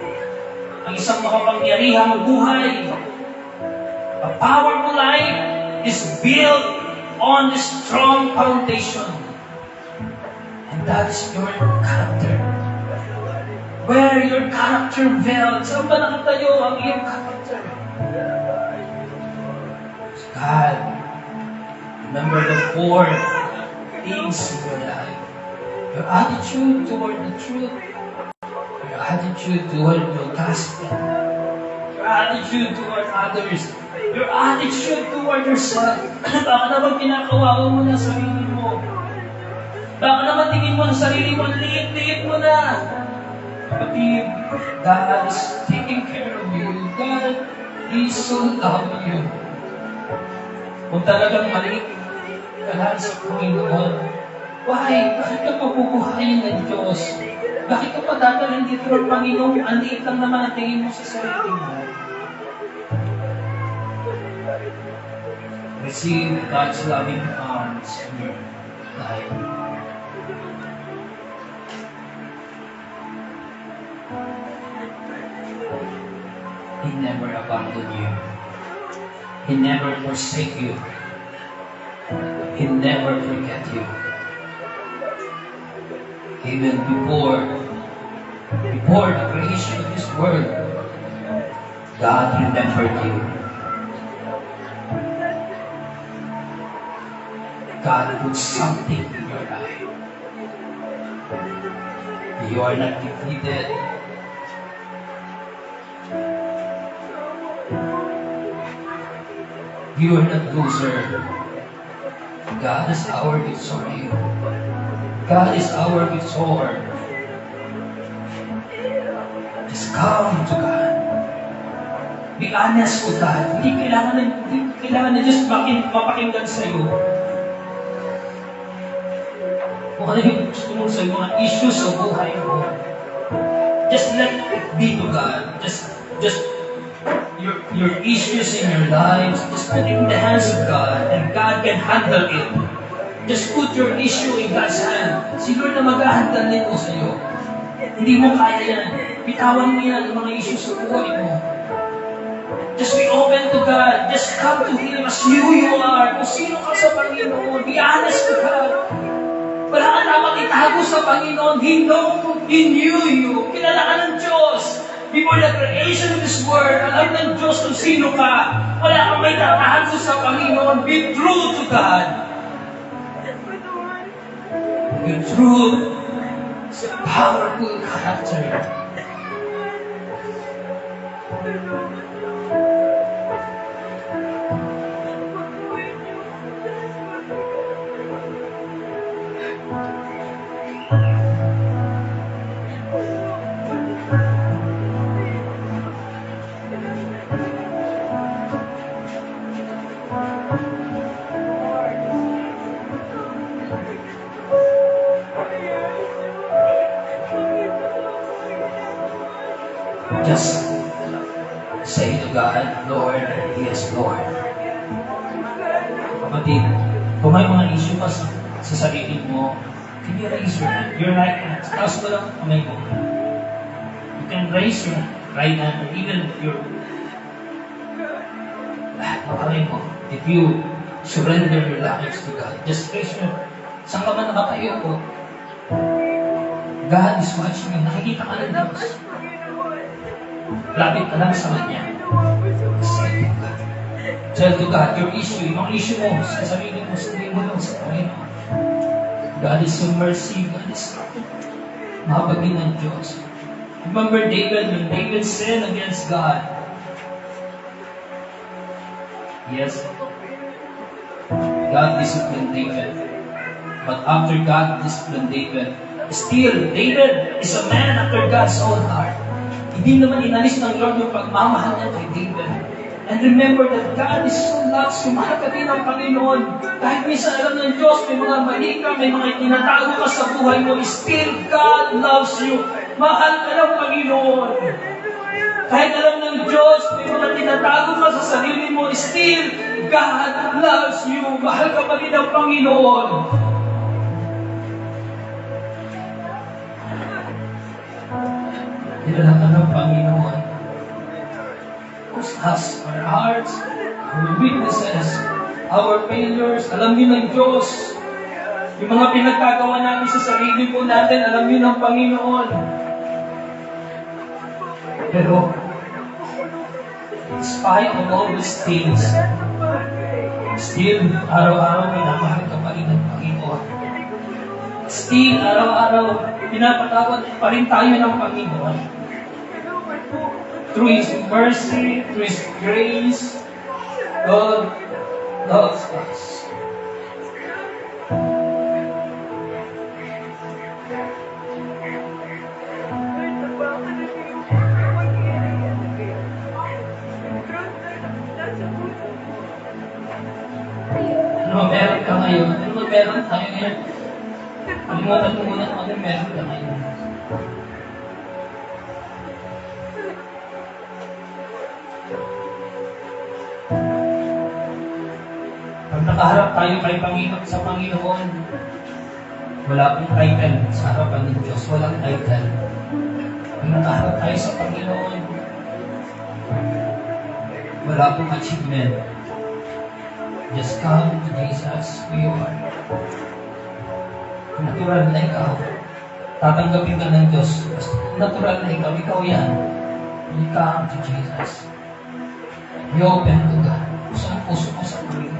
Ang isang makapangyarihang buhay, a powerful life is built on a strong foundation. And that is your character. Where your character built, saan ba nakatayo ang iyong character? God, remember the 4 things in your life. Your attitude toward the truth. Your attitude toward the gospel. Your attitude toward others. Your attitude toward yourself. Baka naman kinakawawa mo na sarili mo. Baka naman tingin mo na sarili mo, liit-liit mo na. Kapatid, God is taking care of you. God is so loving you. Kung talagang maliit ka lang sa Panginoon, why? Bakit ka pabubuhayin ng Diyos? Bakit ka padadalhin dito ng Panginoon? Ang liit lang naman ang tingin mo sa sarili mo. Receive God's loving arms in your life. He never abandoned you. He never forsake you. He never forget you. Even before the creation of this world, God remembered you. God put something in your life. You are not defeated. You are not loser. God is our victory. God is our victor. Just come to God. Be honest to God. Hindi kailangan na just mapakinggan sa iyo. Kung ano yung gusto mo sa mga issues sa buhay mo, just let it be to God. Just your issues in your lives, just put it in the hands of God, and God can handle it. Just put your issue in God's hand. Si Lord na mag-handle nito sa iyo. Hindi mo kaya yan. Bitawan mo yan, ang mga issues sa buhay mo. Just be open to God. Just come to Him as who you are. Kung sino ka sa Panginoon, be honest to God. Wala ka dapat itago sa Panginoon. He knew you. Kilala ka ng Diyos. Before the creation of this world, alam ng Diyos kung sino ka. Wala kang may tatago sa Panginoon. Be true to God. Be true sa powerful character. Just say to God, Lord, He is Lord. Kapatid, kung may mga issue ka sa sarili mo, can you raise your right hand? Taas mo lang kamay mo. You can raise your right hand, or even your lahat ng kamay mo. If you surrender your lives to God, just raise your, saan ka man nakatayo po? God is watching you. Nakikita ka ng Diyos. Lapit ka lang sa Kanya. Tell to God your issue, yung issue mo, sa sarili mo, sabihin mo lang sa Panginoon. God is your mercy, God is mahabagin ng Diyos. Remember David, when David sinned against God, yes, God disciplined David. But after God disciplined David, Still, David is a man after God's own heart. Hindi naman inalis ng Lord yung pagmamahal niya kay David. And remember that God is so loves you. Mahal ka din ng Panginoon. Kahit minsan alam ng Diyos, may mga mali ka, may mga itinatago ka sa buhay mo, still God loves you. Mahal ka ng Panginoon. Kahit alam ng Diyos, may mga tinatago ka sa sarili mo, still God loves you. Mahal ka pa rin ng Panginoon. Kilala ka ng Panginoon. Us, our hearts, our weaknesses, our failures, alam niyo ng Diyos. Yung mga pinagkagawa namin sa sarili po natin, alam niyo ng Panginoon. Pero, in spite of all these things, still, araw-araw minamahal ka pa rin ng Panginoon. Still, araw-araw, pinapatawad pa rin tayo ng Panginoon. Through His mercy, through His grace, God loves us. Ano meron ka ngayon? Ano meron tayo ngayon? Kalimutan mo muna kung ano meron ka ngayon. Pag nakaharap tayo kay Panginoon sa Panginoon, wala pong title sa harapan ng Diyos. Walang title. Pag nakaharap tayo sa Panginoon, wala pong achievement. Just come to Jesus who you are. Natural na ikaw. Tatanggapin ka ng Diyos. Natural na ikaw yan. You come to Jesus. You open to God. Kusang puso mo sa Panginoon.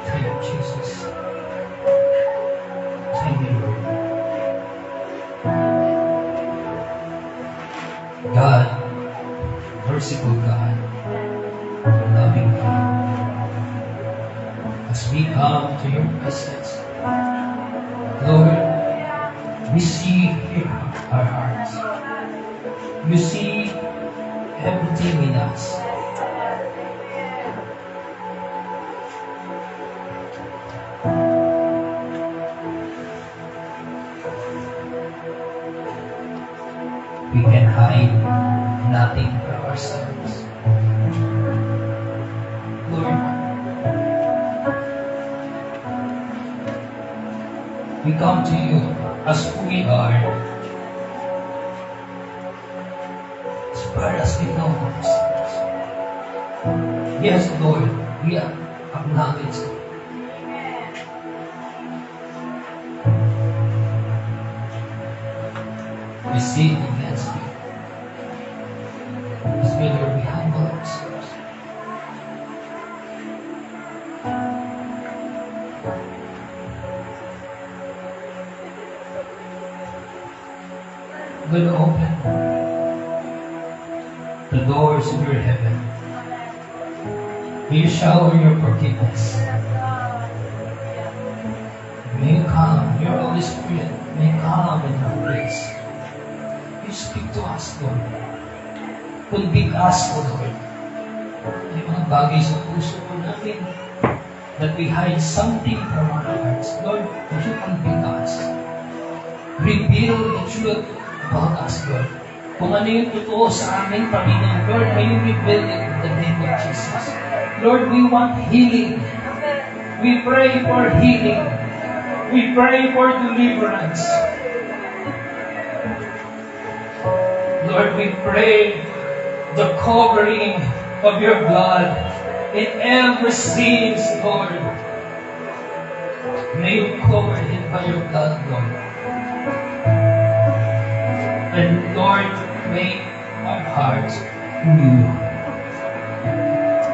Thank you, Jesus. Thank you, Lord. God, merciful God, loving God, as we come to your presence, Lord, we see our hearts. You see everything in us. We can hide nothing from ourselves. Lord, we come to you as who we are, as far as we know ourselves. Yes, Lord, we acknowledge it. We sin against you. As we, Lord, we humble ourselves. Will open the doors of your heaven. May you shower your forgiveness. May you come, your Holy Spirit, may come in our place. You speak to us, Lord. Convict us, O Lord. May mga bagay sa puso po natin that we hide something from our hearts. Lord, would you convict us? Reveal the truth about us, Lord. Kung ano yung totoo sa aming Panginoon, Lord, may you reveal it in the name of Jesus. Lord, we want healing. We pray for healing. We pray for deliverance. Lord, we pray the covering of your blood in every sin, Lord. May you cover it by your blood, Lord. And Lord, make our hearts new.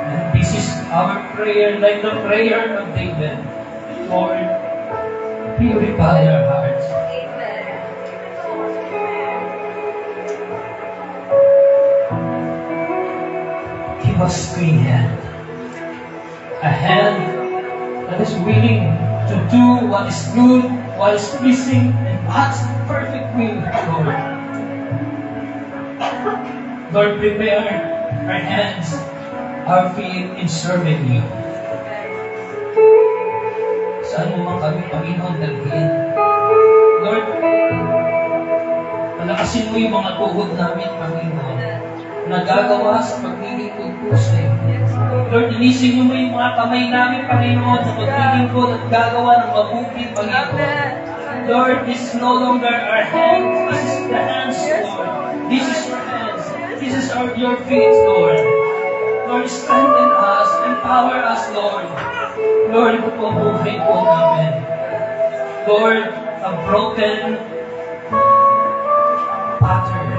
And this is our prayer, like the prayer of David. Lord, purify our hearts. us clean hand. A hand that is willing to do what is good, what is pleasing, and what's the perfect will, Lord. Lord, prepare our hands, our feet in serving you. Saan mo man kami, Panginoon, dalhin? Lord, palakasin mo yung mga tuhod namin, Panginoon, nagagawa sa paglilingkod po sa iyo. Lord, inisin niyo mo yung mga kamay namin, Panginoon, sa paglilingkod at gagawa ng mabuti, Panginoon. Lord, this is no longer our hands. This is the hands, Lord. This is your hands. This is your feet, Lord. Lord, strengthen us, empower us, Lord. Lord, ito po ang buhay po namin. Lord, a broken pattern,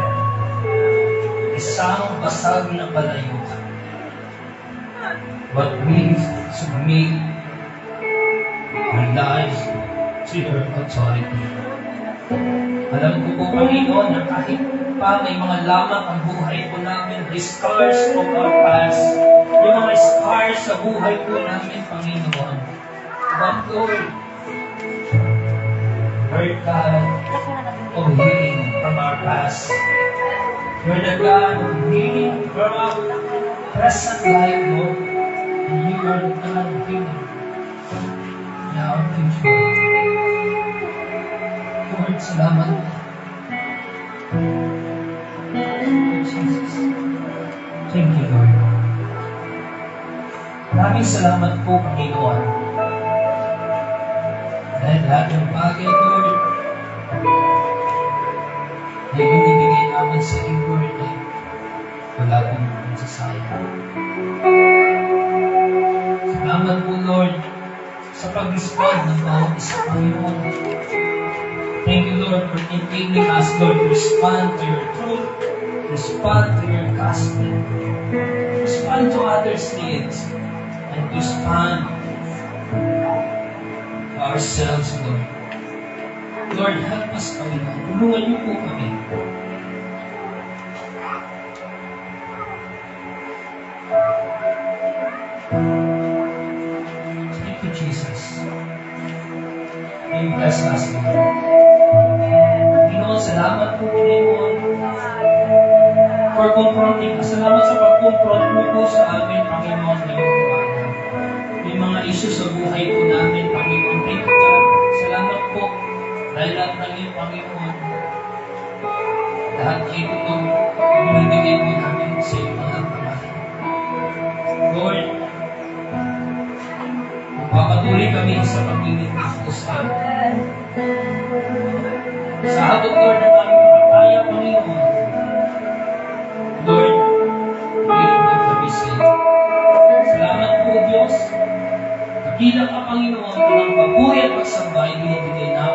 isang basag na palayuan. But we submit our lives to your authority. Alam ko po, Panginoon, na kahit pa may mga lamang ang buhay po namin, the scars of our past, yung mga scars sa buhay po namin, Panginoon. But Lord, God of healing from our past. You're the God of healing from our present life, Lord. And you are the God of healing in our future. Lord, salamat. Lord Jesus. Thank you, Lord. Maraming salamat po, Panginoon. Dahil lahat ng bagay, Lord, na binibigay namin sa iyo, Lord, ay wala pong magsasayang. Salamat po, Lord, sa pag-respond ng bawat isa, Panginoon. Thank you, Lord, for enabling us, Lord, to respond to your truth, respond to your gospel, respond to others' needs, and to respond to ourselves, Lord. Lord, help us, Panginoon. Tulungan niyo po kami. Thank you, Jesus. May you bless us, Lord. Panginoon, salamat po, Panginoon, for confronting us. Salamat sa pag-confront mo po sa amin, Panginoon, ngayong umaga. May mga issues sa buhay po namin, Panginoon. Thank you, God. Salamat po. Dahil lahat ng iyo, Panginoon, lahat ito binibigay mo namin sa iyo mga kamay. Lord, magpapatuloy kami sa paglilingkod po sa iyo. Sa habang, Lord, ng aming makakaya, Panginoon, Lord, bilingkod kami sa iyo. Salamat po, Diyos. Kabilang ka, Panginoon, walang papuri at pagsambay binibigay namin